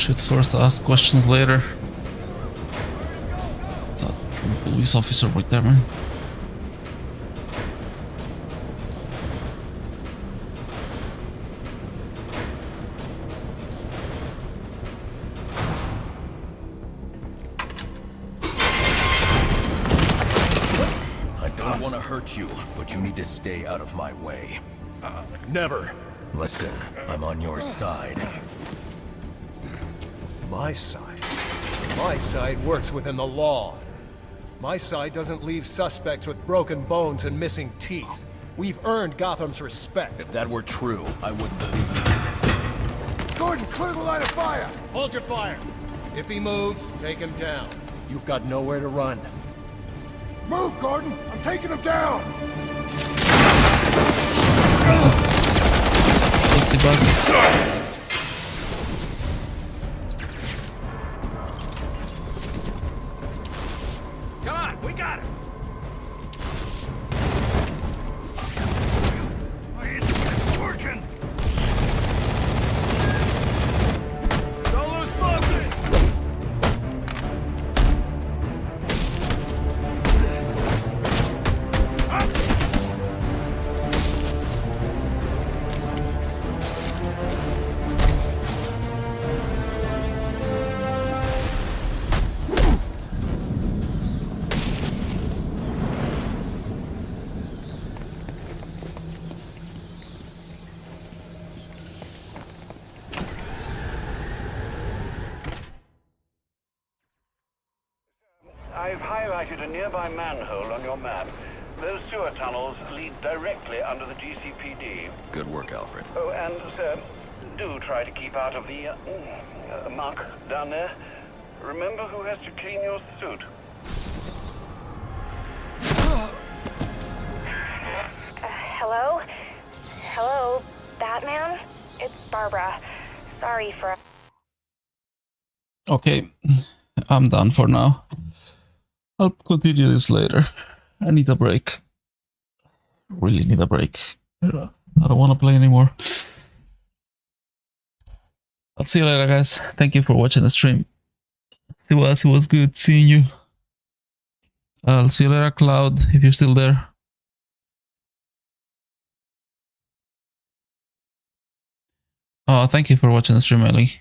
should first ask questions later. It's a police officer right there, man. I don't want to hurt you, but you need to stay out of my way. Never. Listen, I'm on your side. My side? My side works within the law. My side doesn't leave suspects with broken bones and missing teeth. We've earned Gotham's respect. If that were true, I wouldn't leave. Gordon, clear the line of fire! Hold your fire. If he moves, take him down. You've got nowhere to run. Move, Gordon! I'm taking him down! Pussy bus. Come on, we got him. Why isn't this working? Don't lose focus! I've highlighted a nearby manhole on your map. Those sewer tunnels lead directly under the GCPD. Good work, Alfred. Oh, and, sir, do try to keep out of the muck down there. Remember who has to clean your suit. Hello? Hello, Batman? It's Barbara. Sorry for... Okay, I'm done for now. I'll continue this later. I need a break. Really need a break. I don't want to play anymore. I'll see you later, guys. Thank you for watching the stream. It was good seeing you. I'll see you later, Cloud, if you're still there. Oh, thank you for watching the stream, Ellie.